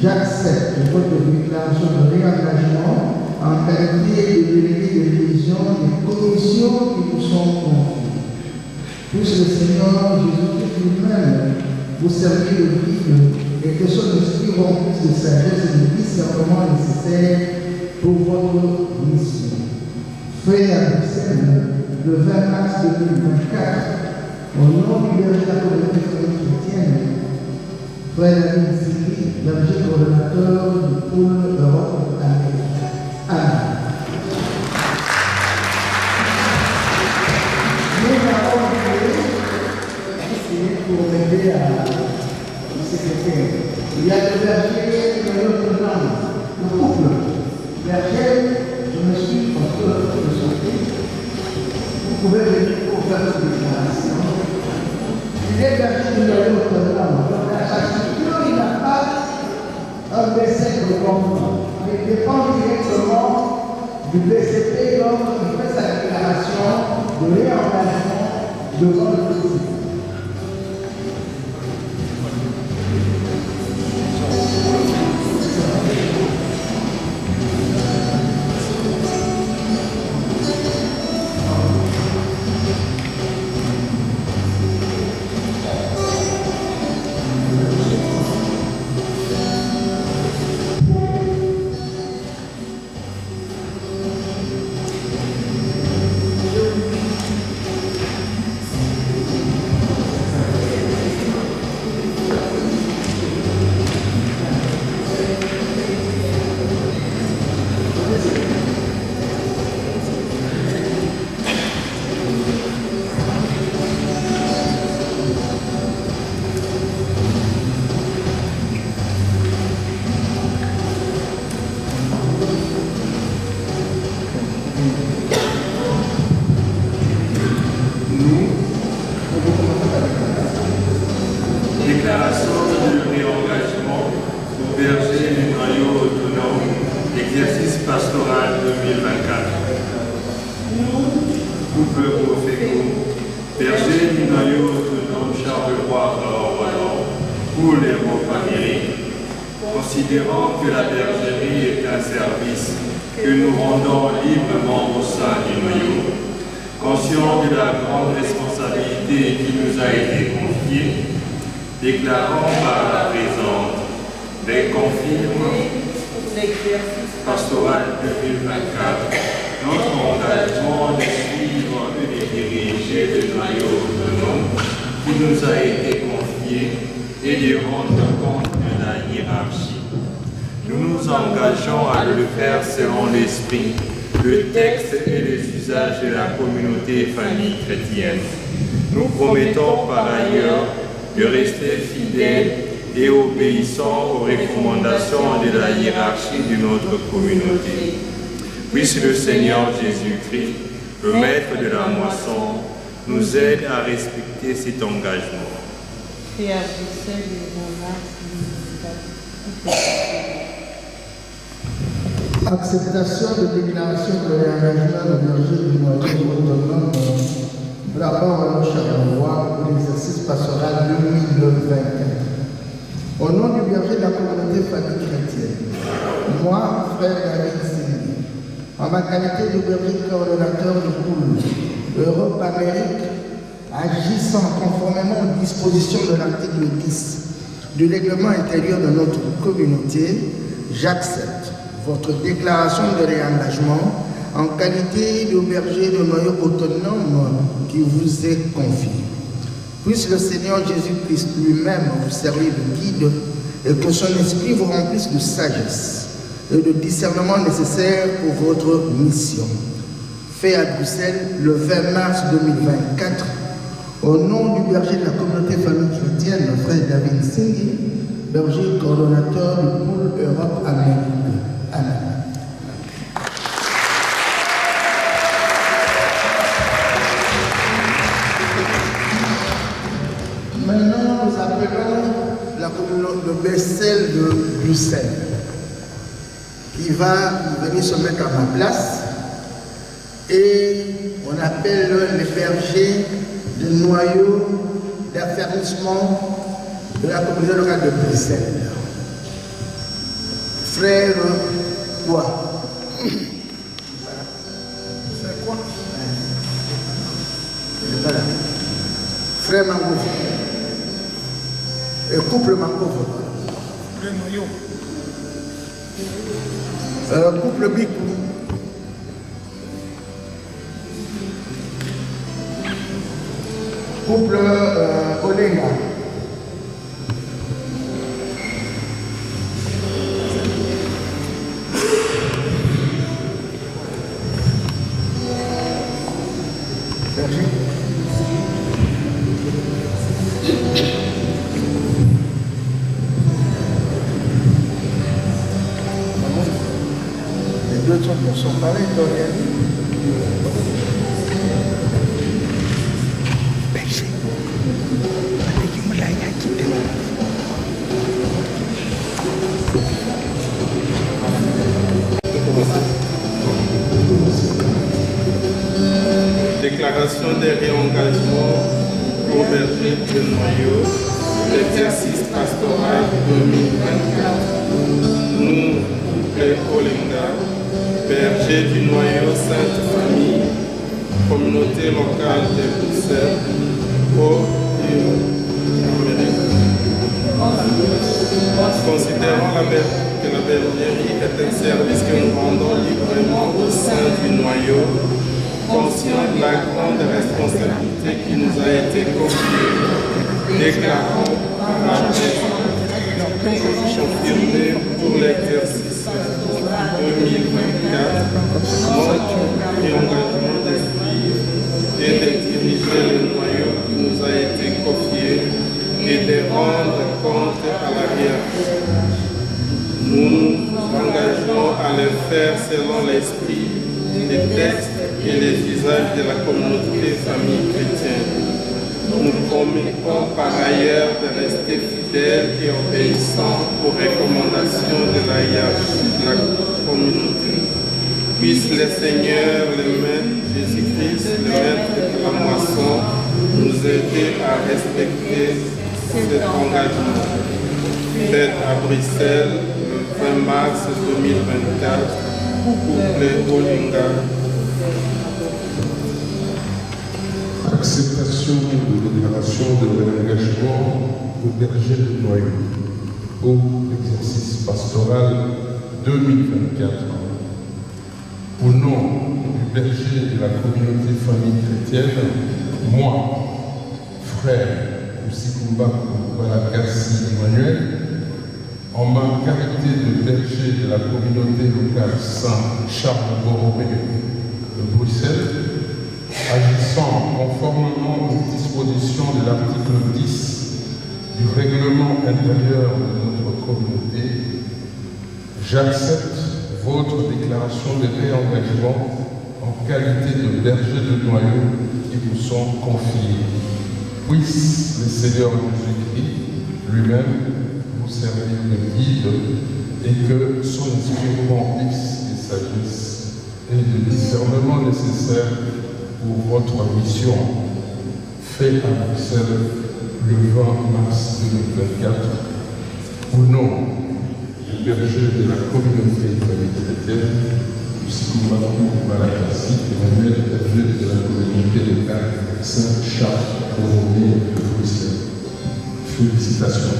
j'accepte votre déclaration de réengagement en qualité de délégué de révision des commissions qui vous sont confiées. Puisse le Seigneur Jésus-Christ lui-même vous servir de guide et que son esprit remplisse de sagesse et de discernement nécessaires pour votre mission. Fait à Bruxelles le 20 mars 2024, au nom du berger de la communauté chrétienne, Frère David Sylvie, berger coordonnateur du pôle Europe-Amérique. Amen. Nous avons essayé pour m'aider à le secrétaire. Il y a le berger de notre langue, le couple. Berger, je me suis pasteur de santé. Vous pouvez venir pour faire cette déclaration. Il est berger de notre langue. Il n'a pas un BCP de l'enfant. Il dépend directement du BCP lorsqu'il fait sa déclaration de réengagement devant le président. Déclaration de réengagement au berger du noyau autonome, exercice pastoral 2024. Couple Proféco, berger du noyau autonome Charleroi pour l'Europe-Amérique, considérant que la bergerie est un service que nous rendons librement au sein du noyau, conscient de la grande responsabilité qui nous a été confiée, déclarant par la présente des confirmes pastoral 2024 notre berger du noyau autonome qui nous a été confié et de rendre compte de la hiérarchie. Nous nous engageons à le faire selon l'esprit, le texte et les usages de la communauté et famille chrétienne. Nous promettons par ailleurs de rester fidèles et obéissants aux recommandations de la hiérarchie de notre communauté. Puisse le Seigneur Jésus-Christ, le maître de la moisson, nous aide à respecter cet engagement. Fait à Bruxelles le 20 mars 2024. Acceptation de déclaration de réengagement de berger du noyau autonome de la part de Charleroi pour l'exercice pastoral 2024. Au nom du berger de la communauté famille chrétienne, moi, frère David Singh, en ma qualité de berger coordonnateur de poule Europe-Amérique, agissant conformément aux dispositions de l'article 10 du règlement intérieur de notre communauté, j'accepte votre déclaration de réengagement en qualité de berger de noyau autonome qui vous est confié. Puisse le Seigneur Jésus-Christ lui-même vous servir de guide et que son esprit vous remplisse de sagesse et de discernement nécessaire pour votre mission. Fait à Bruxelles le 20 mars 2024, au nom du berger de la communauté famille chrétienne, le frère David Singh, berger coordonnateur du pôle Europe-Amérique. Amen. Maintenant, nous appelons la communauté de Bessel de Bruxelles, qui va venir se mettre à ma place, et on appelle les bergers de noyau d'affermissement de la communauté locale de Bruxelles. Frère quoi? C'est quoi? Il n'est pas là. Frère Mangovo. Et couple Mangovo. Le noyau. Couple Bikou. Couple Olenga. Les deux sont pareils, Dorian. Déclaration des réengagements au berger de noyau, l'exercice pastoral 2024. Nous, les Olenga, berger du noyau Sainte Famille, communauté locale de Bruxelles, au considérant que la bergerie est un service que nous rendons librement au sein du noyau, conscient de la grande responsabilité qui nous a été confiée, déclarons par la confirmé pour l'exercice 2024 notre engagement d'esprit et de diriger le noyau qui nous a été confié et de rendre compte à la hiérarchie. Nous nous engageons à le faire selon l'esprit, les textes et les usages de la communauté famille chrétienne. Nous promettons par ailleurs de rester fidèles et obéissants aux recommandations de la hiérarchie de la communauté. Puisse le Seigneur, le Maître Jésus-Christ, le Maître de la moisson, nous aider à respecter cet engagement. Fait à Bruxelles le 20 mars 2024, couple Olenga. Acceptation de déclaration de réengagement au berger de noyau pour l'exercice pastoral 2024. Au nom du berger de la communauté famille chrétienne, moi, frère Usikumba Balakassi Emmanuel, en ma qualité de berger de la communauté locale Saint-Charles-Borromée de Bruxelles, agissant conformément aux dispositions de l'article 10 du règlement intérieur de notre communauté, j'accepte votre déclaration de réengagement en qualité de berger de noyau qui vous sont confiés. Puisse le Seigneur Jésus-Christ lui-même vous servir de guide et que son esprit remplisse de sagesse et de discernement nécessaire pour votre mission. Fait à Bruxelles le 20 mars 2024 au nom du berger de la communauté chrétienne, Usikumba Balakassi Emmanuel, berger de la communauté locale Saint-Charles-Borromée de Bruxelles. Félicitations.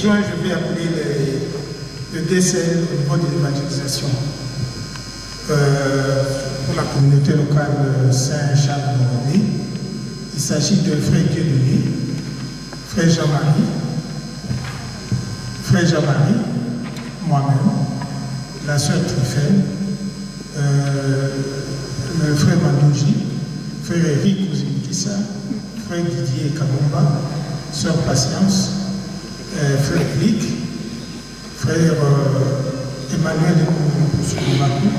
Je vais appeler le décès au niveau de l'évangélisation pour la communauté locale de Saint-Charles-Borromée. Il s'agit de frère Dieudonné, frère Jean-Marie, moi-même, la sœur Trifène, le frère Mandouji, frère Eric Ouzimikissa, frère Didier Kabomba, sœur Patience, frère Lick, frère Emmanuel Soumakou,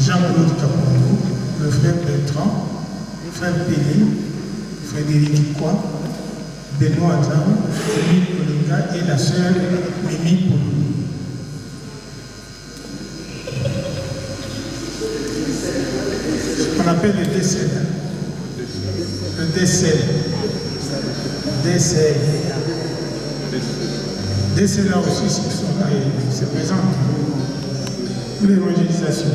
Jean-Claude Kapondo, le frère Bertrand, frère Pélé, Frédéric Kwa, Benoît Adam, Émile Kolinga et la sœur Mimi Poulou. Ce qu'on appelle le décès. Le décès. Décès là aussi, ils sont là et ils se présentent pour l'évangélisation.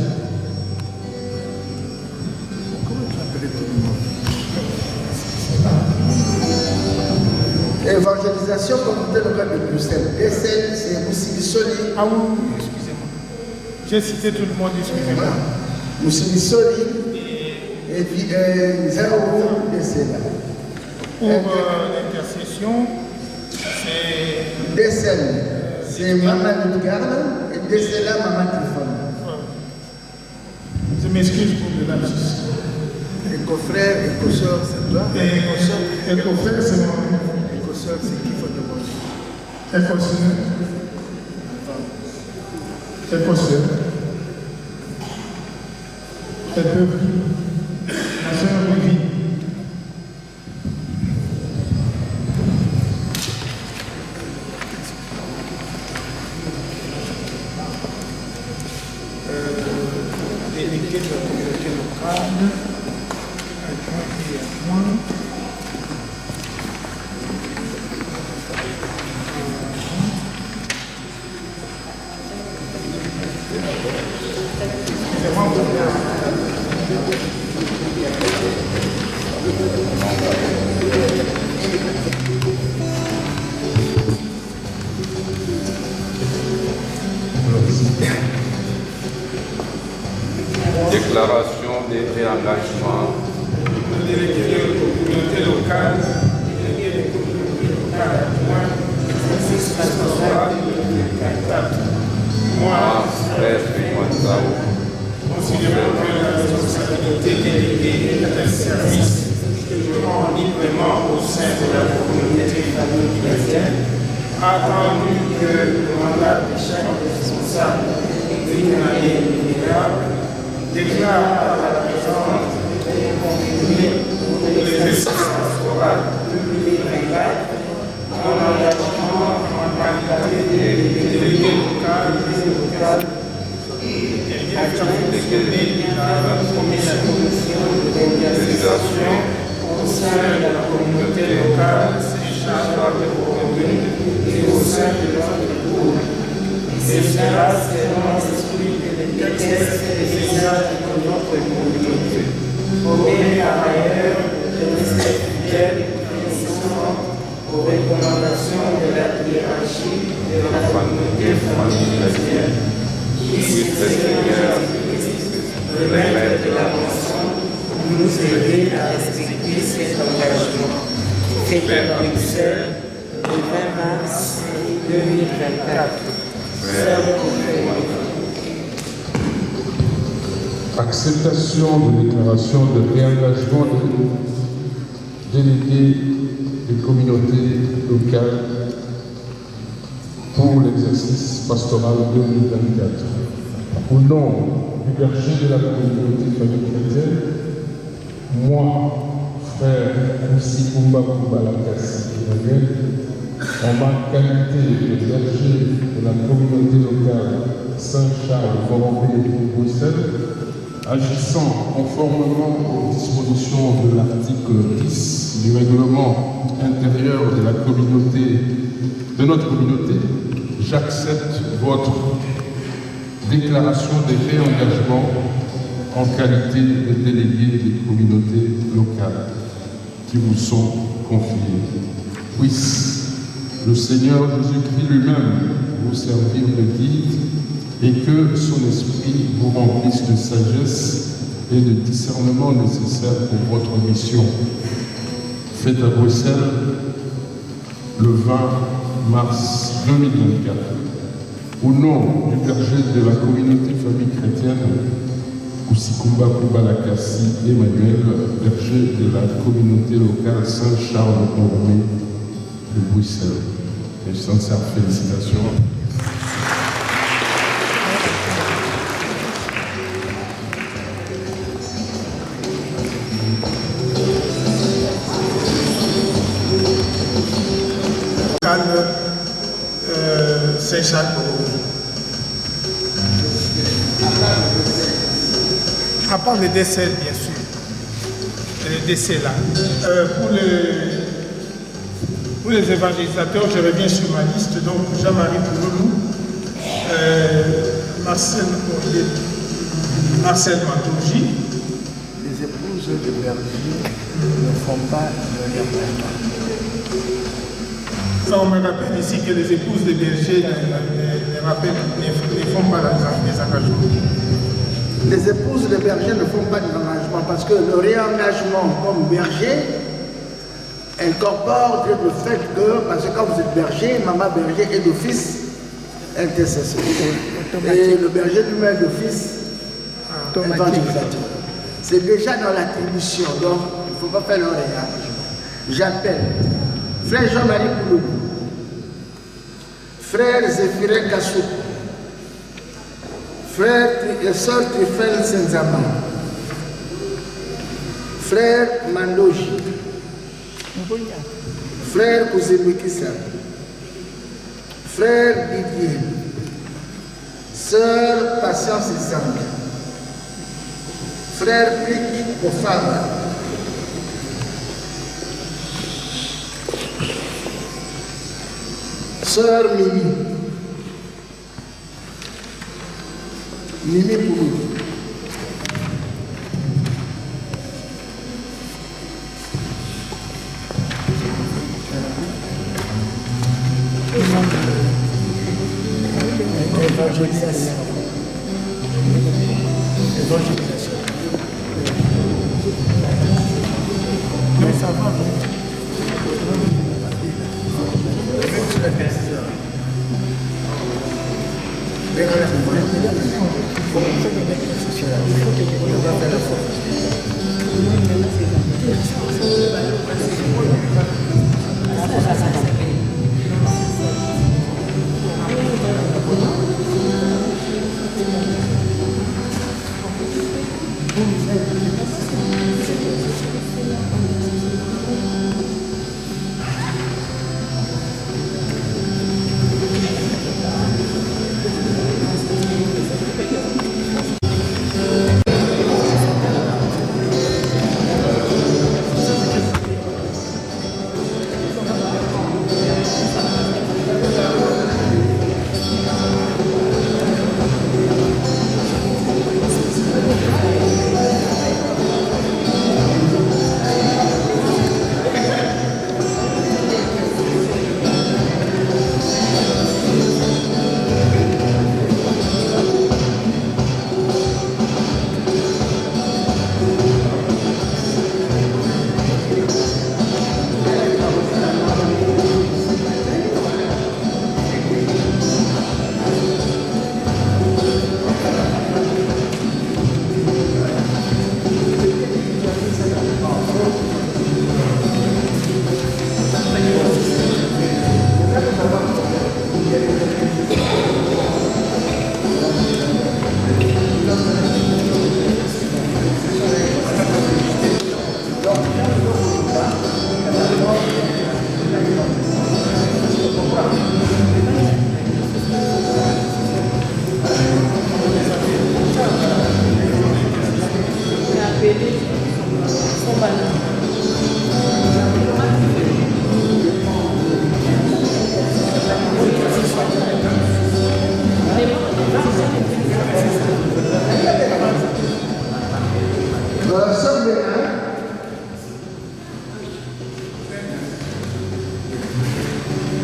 Comment tu appelles tout le monde? Évangélisation communauté locale de Bruxelles. Décès, c'est Moussibisoli. Ah oui, excusez-moi. J'ai cité tout le monde, excusez-moi. Moussibisoli et puis zéro décès là. Pour l'intercession, c'est décès, c'est Maman Ludgarde et décès là, Maman Trifon. Je m'excuse pour le lapsus. Éco-frère, éco-sœur, c'est toi? Éco-frère, c'est moi. Éco-sœur, c'est qui faut te voir? Éco-sœur. Elle peut. Ma sœur Vivi. Délégué de la communauté locale, adjoint et adjoint. Déclaration des réengagements. Le délégué de la communauté locale, délégué de la communauté locale, adjoint, assistant pastoral, moi, frère Frédéric Sao, considérant que la responsabilité déléguée est un service que je rends librement au sein de la communauté famille chrétienne, attendu que le mandat de chaque responsable d'une année inébranlable déclare à la présence de l'exercice pastoral 2024 sein de la communauté locale Saint-Charles de Borromée et au sein de notre cour. Et cela selon l'esprit de l'étiquette et des usages de notre communauté. Et par ailleurs, de rester fidèle et constant aux recommandations de la hiérarchie de la communauté chrétienne, qui, Seigneur, le maître de la moisson, nous aider à respecter cet engagement fait à Bruxelles le 20 mars 2024. Acceptation de déclaration de réengagement de délégués des communautés locales pour l'exercice pastoral 2024. Au nom du berger de la communauté famille chrétienne, moi, frère Moussi Kumba Balakassi Emmanuel, en ma qualité de berger de la communauté locale Saint-Charles-Borromée de Bruxelles, agissant conformément aux dispositions de l'article 10 du règlement intérieur de la communauté, de notre communauté, j'accepte votre déclaration de réengagement en qualité de délégué des communautés locales qui vous sont confiées. Puisse le Seigneur Jésus-Christ lui-même vous servir de guide et que son esprit vous remplisse de sagesse et de discernement nécessaires pour votre mission. Faite à Bruxelles le 20 mars 2024. Au nom du berger de la communauté famille chrétienne, Kusikumba Balakassi Emmanuel, berger de la communauté locale Saint-Charles-Borromée de Bruxelles. Mes sincères félicitations. Saint-Charles-Borromée. À part le décès, bien sûr. Le décès là. Pour les évangélisateurs, je reviens sur ma liste. Donc, Jean-Marie Pouloulou, Marcel Mantouji. Les épouses de berger ne font pas le réengagement. On me rappelle ici que les épouses de berger ne font pas les engagements. Les épouses de berger ne font pas d'engagement parce que le réengagement comme berger incorpore le fait que, parce que quand vous êtes berger, maman berger est d'office intercesseur. Et le berger lui-même est d'office évangélisateur. C'est déjà dans l'attribution, donc il ne faut pas faire le réengagement. J'appelle frère Jean-Marie Pouloulou, frère Zéphirin Kassou, frère et sœur Trifel Senzama, frère Mandoji, frère Kouzemikissa, frère Didier, sœur Patience Isang, frère Plic Ofama, sœur Mimi Poulou, évangélisation. Mais ça va.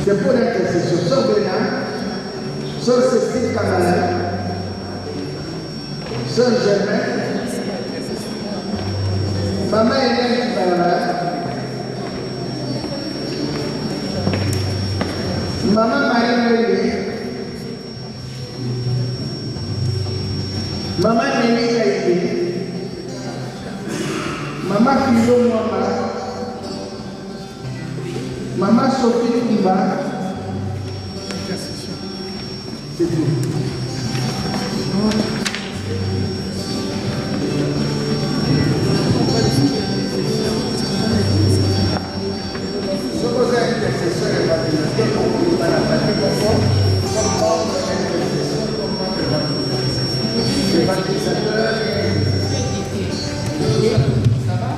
C'est pour l'intercession. Sœur Bénin, Sœur Cécile Camarade, Sœur Germaine, Maman Hélène Camarade, Maman Marie-Mélie, Maman Néné Kaïdé, Maman Philo Mouama, Maman Sophie Kumba, c'est tout. Ce que vous avez intercession et la communauté, on ne peut pas la parler conforme, comme membre de l'intercession, comme membre de la communauté. Les baptisateurs et ça va?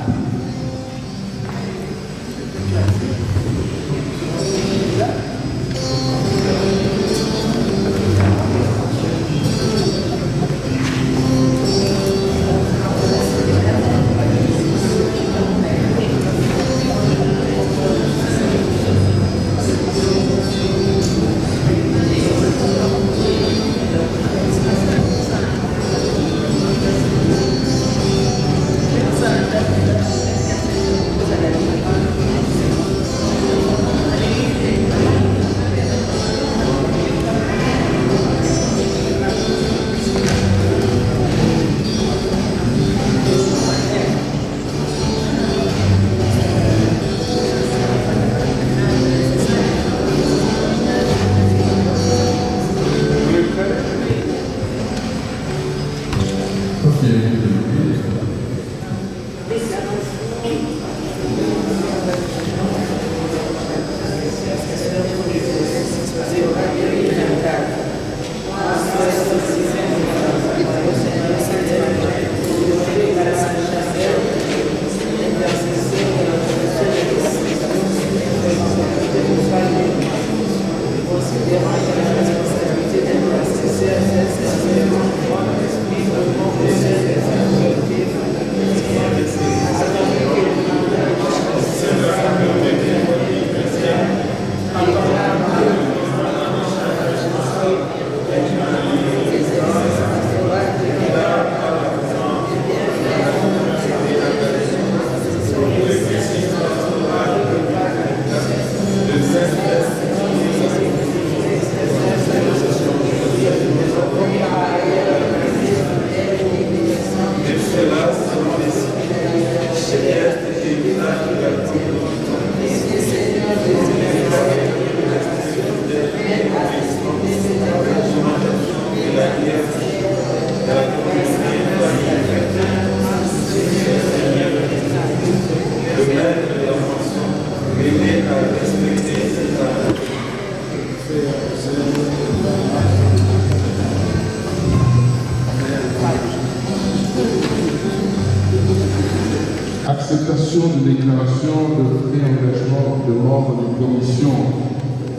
Acceptation de déclaration de réengagement de membres des commissions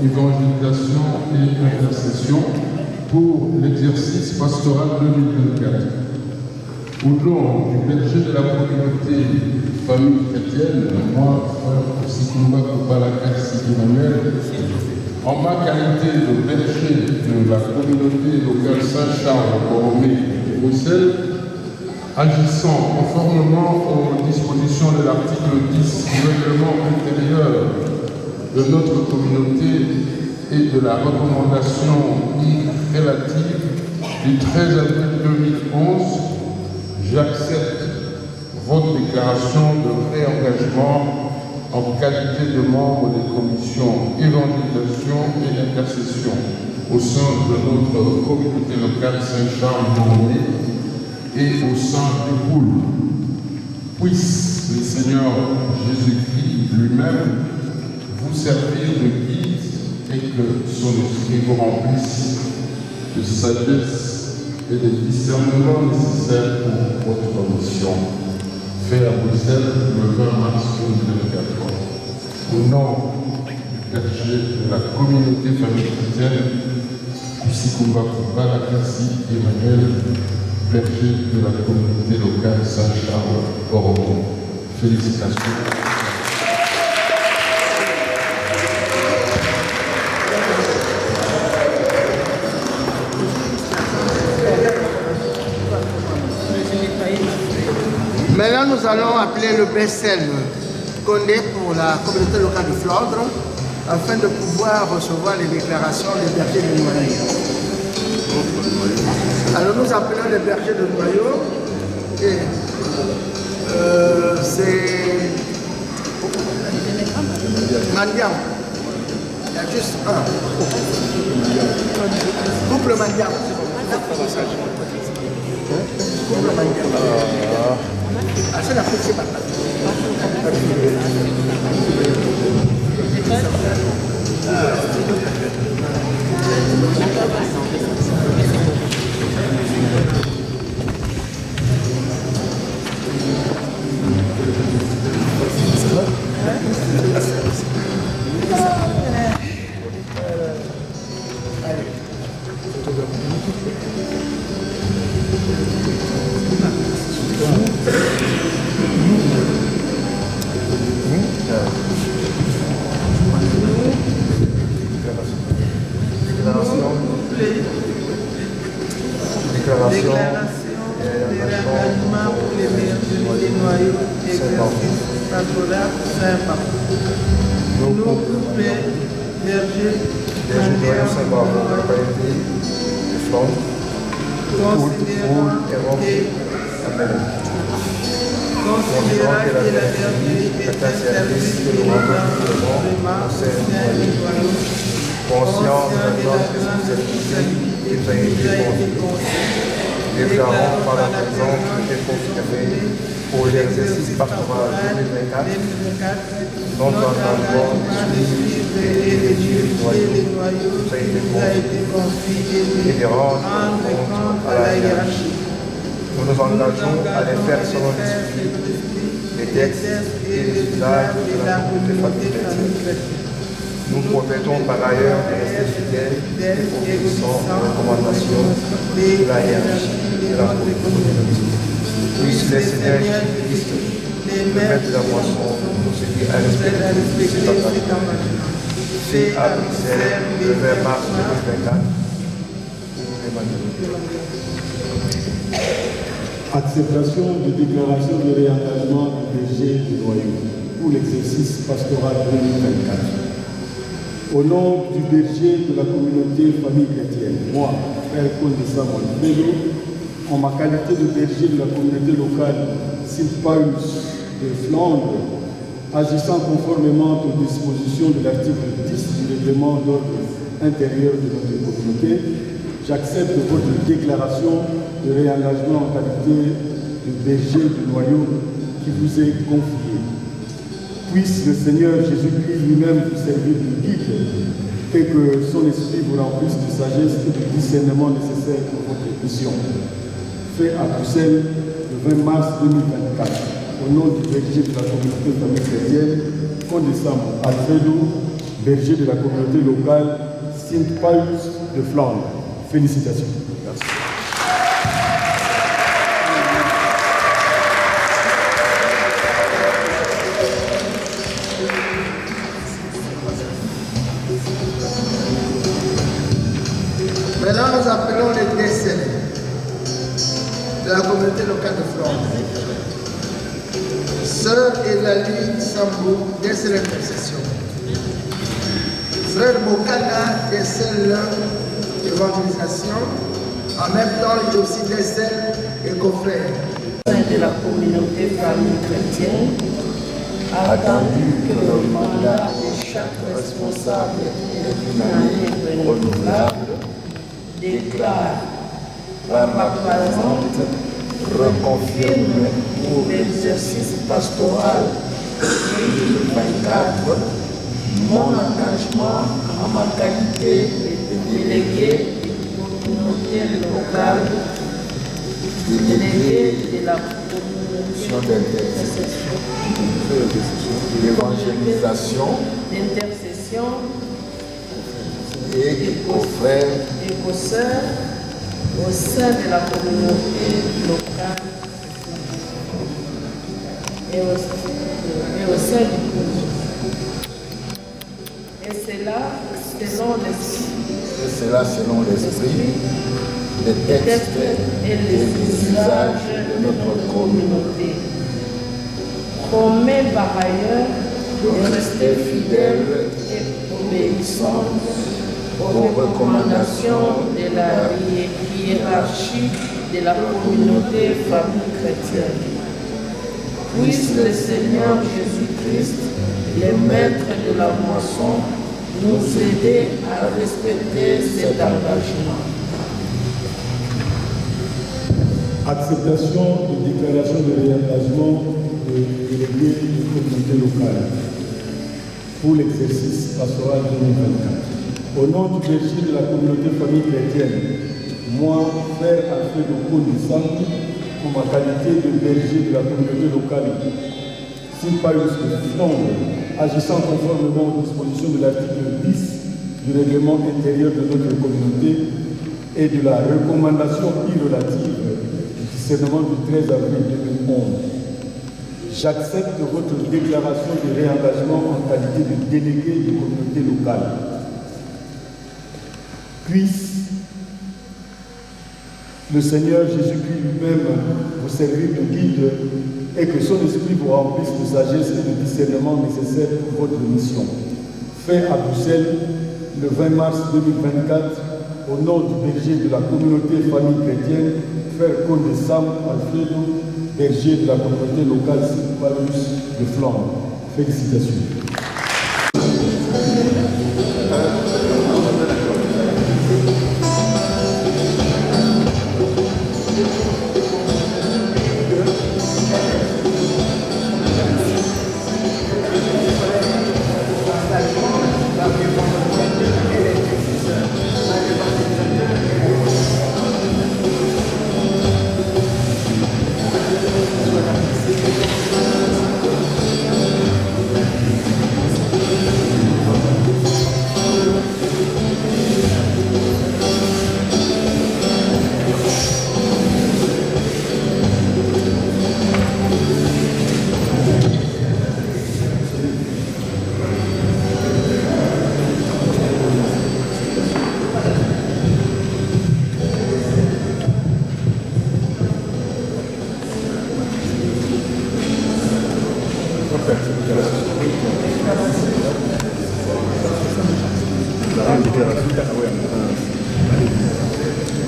évangélisation et intercession pour l'exercice pastoral 2024. Au nom du berger de la communauté famille chrétienne, moi, frère Sikumba Kopalaka Emmanuel, en ma qualité de berger de la communauté locale Saint-Charles-Borromée de Bruxelles, agissant conformément aux dispositions de l'article 10 du règlement intérieur de notre communauté et de la recommandation relative du 13 avril 2011, j'accepte votre déclaration de réengagement en qualité de membre des commissions évangélisation et intercession au sein de notre communauté locale Saint-Charles-Borromée et au sein du pool. Puisse le Seigneur Jésus-Christ lui-même vous servir de guide et que son esprit vous remplisse de sagesse et des discernements nécessaires pour votre mission. Fait à Bruxelles le 20 mars 2024. Au nom du berger de la communauté famille chrétienne, Kusikumba Barakasi Emmanuel, berger de la communauté locale Saint-Charles-Borromont. Félicitations. Maintenant, nous allons appeler le Bessel Condé pour la communauté locale de Flandre afin de pouvoir recevoir les déclarations des bergers de Noyau. Alors, nous appelons les bergers de Noyau et c'est Mandiam. Il y a juste un. Couple Mandiam. Couple Mandiam. C'est la principale. Déclaration des engagements pour les bergers des Noyaux d'exercice pastoral Saint-Parcours. Nous, bergers Noyaux Saint-Parcours, localité de Flandre, considérant que la bergerie est un service que nous rendons au sein du Noyau, conscient de la grande responsabilité qui nous a été confiée. Déclarons par la présence des confirmés pour l'exercice pastoral 2024 notre engagement de suivre et d'étudier les noyaux qui nous a été confié et de rendre compte à la hiérarchie. Nous nous engageons à les faire selon l'esprit, les textes et les usages de la communauté chrétienne. Nous promettons par ailleurs de rester fidèles et obéissants aux recommandations de la hiérarchie de la communauté. Puisse le Seigneur Jésus-Christ, le maître de la moisson, nous aider à respecter cet engagement. Fait à Bruxelles le 20 mars 2024. Acceptation de déclaration de réengagement du berger du Noyau pour l'exercice pastoral 2024. Au nom du berger de la communauté famille chrétienne, moi, Frère Condessa Monfelo, en ma qualité de berger de la communauté locale Saint-Paulus de Flandre, agissant conformément aux dispositions de l'article 10 du règlement d'ordre intérieur de notre communauté, j'accepte votre déclaration de réengagement en qualité de berger du Noyau qui vous est confiée. Puisse le Seigneur Jésus-Christ lui-même vous servir de guide et que son esprit vous remplisse de sagesse et de discernement nécessaires pour votre mission. Fait à Bruxelles le 20 mars 2024, au nom du berger de la communauté famille chrétienne, Condessa Alfredo, berger de la communauté locale Saint-Paulus de Flandre. Félicitations. Merci. Maintenant, nous appelons les décès de la communauté locale de Flandre. Sœur Eulalie Sambou, décès d'intercession. Frère Bokana, décès d'évangélisation. En même temps, il y a aussi décès et confrères. De la communauté famille chrétienne, attendu que le mandat de chaque responsable est d'une année renouvelable, déclare par ma présente reconfirme pour l'exercice pastoral 2024, mon engagement en ma qualité de délégué de communauté locale, délégué de la commission d'intercession, d'évangélisation, d'intercession et aux frères et aux sœurs au sein de la communauté locale et au sein du groupe. Et cela selon l'esprit, les textes et les usages de notre communauté. Promets par ailleurs de rester fidèle et obéissant aux recommandations de la hiérarchie de la communauté famille chrétienne. Puisse le Seigneur Jésus-Christ, le maître de la moisson, nous aider à respecter cet engagement. Acceptation de déclaration de réengagement de délégués de communauté locale pour l'exercice pastoral 2024. Au nom du berger de la communauté famille chrétienne, moi, frère Alfredo Kondisang, pour ma qualité de berger de la communauté locale, Simparius Flandre, agissant conformément aux dispositions de l'article 10 du règlement intérieur de notre communauté et de la recommandation relative du discernement du 13 avril 2011. J'accepte votre déclaration de réengagement en qualité de délégué de communauté locale. Puisse le Seigneur Jésus-Christ lui-même vous servir de guide et que son esprit vous remplisse de sagesse et de discernement nécessaires pour votre mission. Fait à Bruxelles le 20 mars 2024, au nom du berger de la communauté famille chrétienne, frère Condé Sam Alfredo, berger de la communauté locale Simparius de Flandre. Félicitations.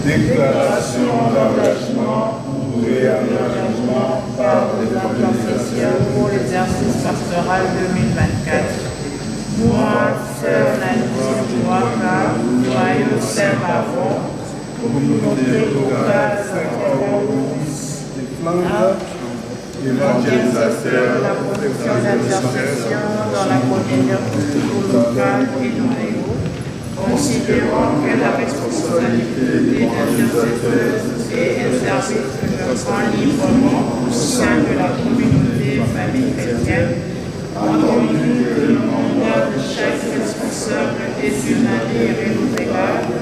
Déclaration d'engagement ou réengagement par l'organisation pour l'exercice pastoral 2024. Moi, sœur Nadine Ouaka, noyau Saint-Bavon, communauté locale Saint-Bavon, évangélisateur, la profession d'intercession dans la communauté locale et noyau, considérant que la responsabilité d'intercesseuse est un service que je prends librement au sein de la communauté famille chrétienne, entendu que le mandat de chaque responsable est unanime et renouvelable,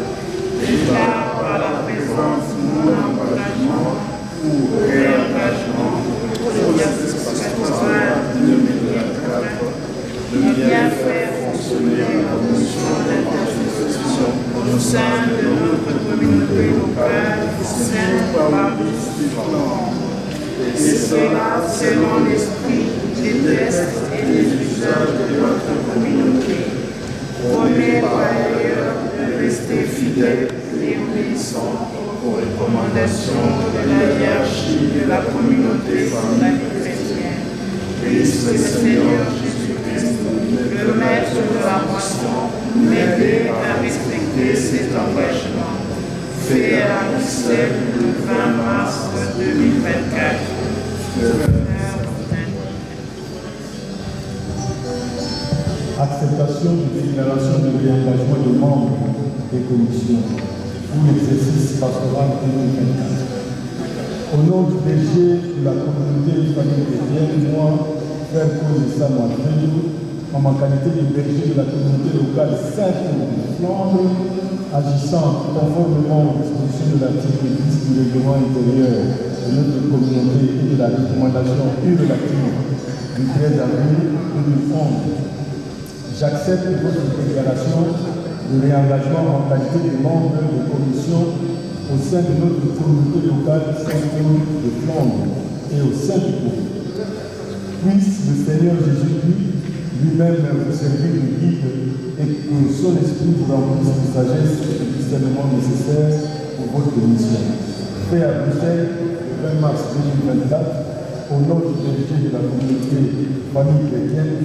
déclare par la présence mon engagement ou réengagement pour l'exercice pastoral 2024 de bien faire fonctionner la mission d'intercession au sein de notre communauté locale Saint-Bavon. Et cela selon l'esprit des textes et des usages de notre communauté. Promets par ailleurs de rester fidèle et obéissant aux recommandations de la hiérarchie de la communauté famille chrétienne. Puisse le Seigneur Jésus-Christ, le maître de la moisson, m'aider à respecter cet engagement. Fait à Bruxelles le 20 mars 2024. acceptation de déclaration de réengagement des membres des commissions pour l'exercice pastoral 2024. Au nom du DG de la communauté hispanique chrétienne, moi, Frère Paul Sam Alfredo, en ma qualité de berger de la communauté locale Saint-Paul de Flandre, agissant conformément aux dispositions de l'article 10 du règlement intérieur de notre communauté et de la recommandation unilatérale du 13 avril 2011. J'accepte votre déclaration de réengagement en qualité de membre de commission au sein de notre communauté locale Saint-Paul de Flandre et au sein du groupe. Puisse le Seigneur Jésus-Christ lui-même vous servir de guide et que son esprit vous remplisse de sagesse et de discernement nécessaires pour votre mission. Fait à Bruxelles, le 20 mars 2024, au nom du berger de la communauté famille chrétienne,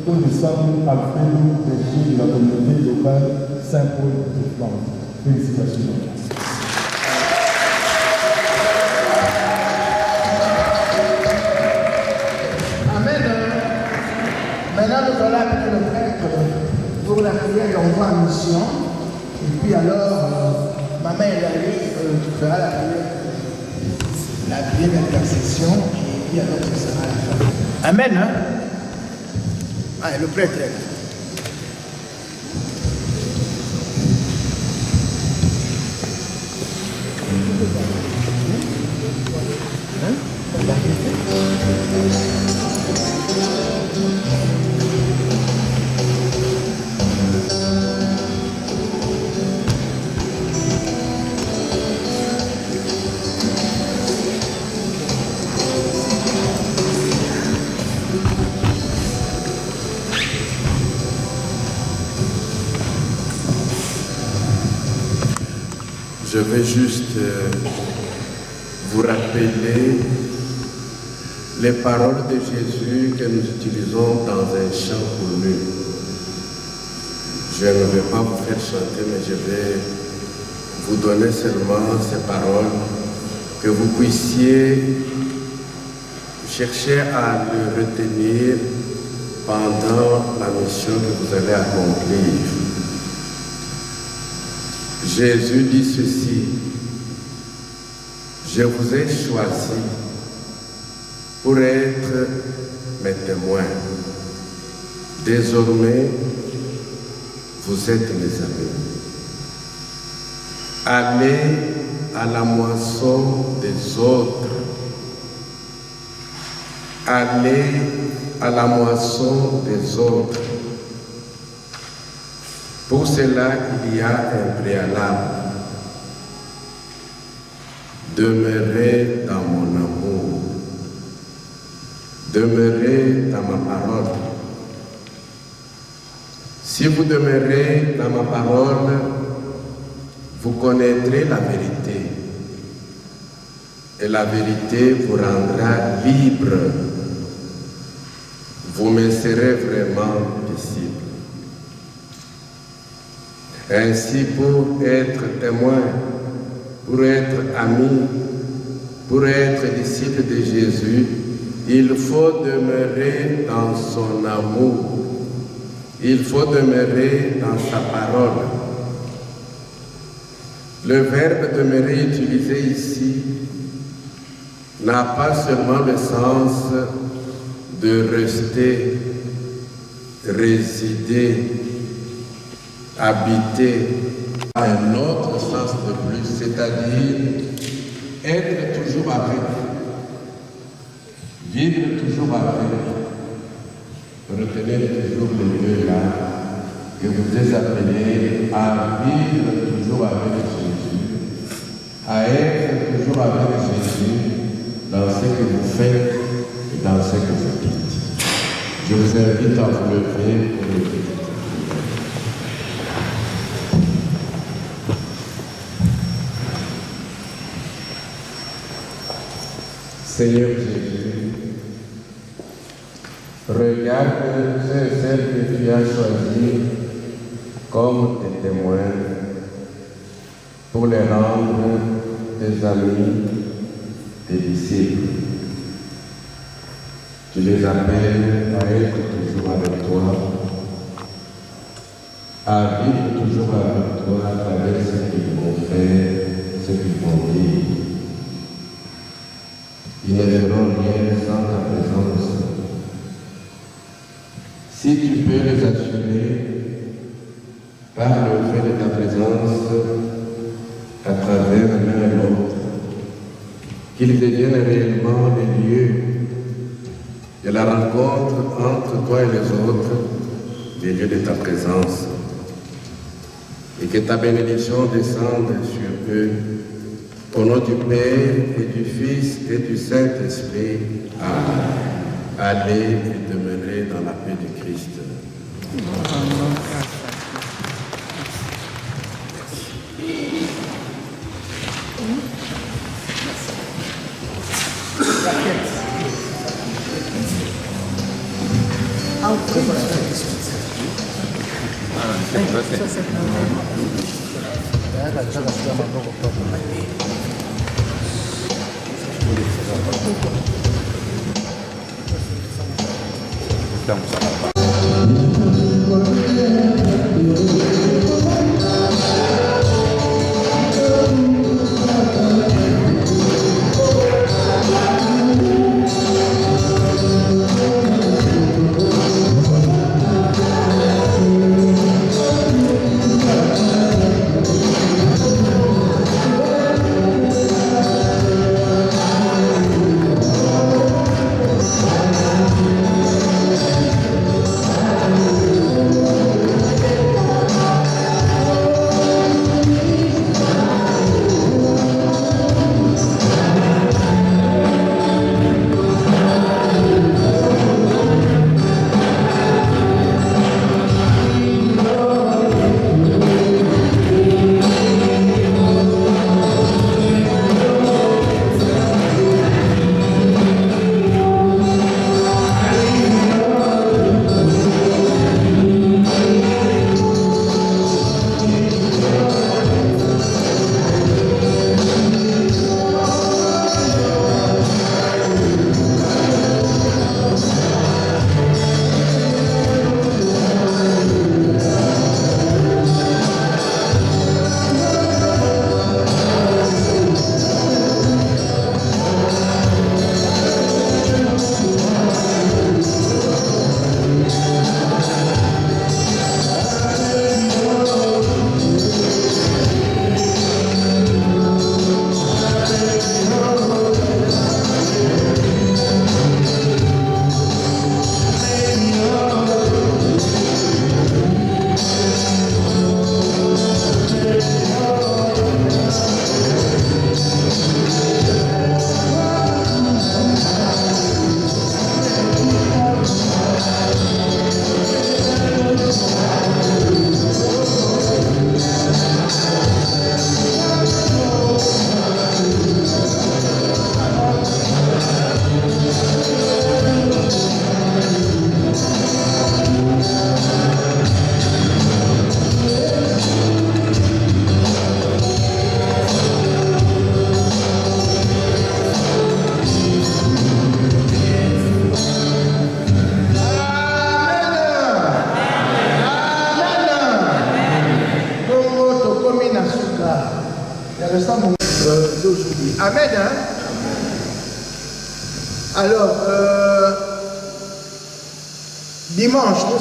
Paul Sam Alfredo, berger de la communauté locale Saint-Paul de Flandre. Félicitations. Maintenant, nous allons appeler le prêtre pour la prière d'envoi en mission. Et puis alors, maman Eulalie fera la prière d'intercession. Et puis alors, ce sera la fin. Amen. Hein? Ah, le prêtre est là. Je vais juste vous rappeler les paroles de Jésus que nous utilisons dans un chant connu. Je ne vais pas vous faire chanter, mais je vais vous donner seulement ces paroles, que vous puissiez chercher à le retenir pendant la mission que vous allez accomplir. Jésus dit ceci: je vous ai choisi pour être mes témoins. Désormais, vous êtes mes amis. Allez à la moisson des autres. Allez à la moisson des autres. Pour cela, il y a un préalable. Demeurez dans mon amour. Demeurez dans ma parole. Si vous demeurez dans ma parole, vous connaîtrez la vérité. Et la vérité vous rendra libre. Vous me serez vraiment disciple. Ainsi, pour être témoin, pour être ami, pour être disciple de Jésus, il faut demeurer dans son amour. Il faut demeurer dans sa parole. Le verbe demeurer utilisé ici n'a pas seulement le sens de rester, résider, habiter, un autre sens de plus, c'est-à-dire être toujours avec, vivre toujours avec. Retenez toujours les deux là, que vous êtes appelés à vivre toujours avec Jésus, à être toujours avec Jésus dans ce que vous faites et dans ce que vous dites. Je vous invite à vous lever pour le dire. Seigneur Jésus, regarde ceux et celles que tu as choisis comme tes témoins pour les rendre tes amis, tes disciples. Tu les appelles à être toujours avec toi à vivre toujours avec toi à travers ce qu'ils vont faire, ce qu'ils vont dire. Ils ne verront rien sans ta présence. Si tu peux les assurer par le fait de ta présence à travers l'un et l'autre, qu'ils deviennent réellement les lieux de la rencontre entre toi et les autres, les lieux de ta présence, et que ta bénédiction descende sur eux, au nom du Père et du Fils et du Saint-Esprit. Amen. Allez et demeurez dans la paix du Christ. Amen. Hein? Alors, dimanche, nous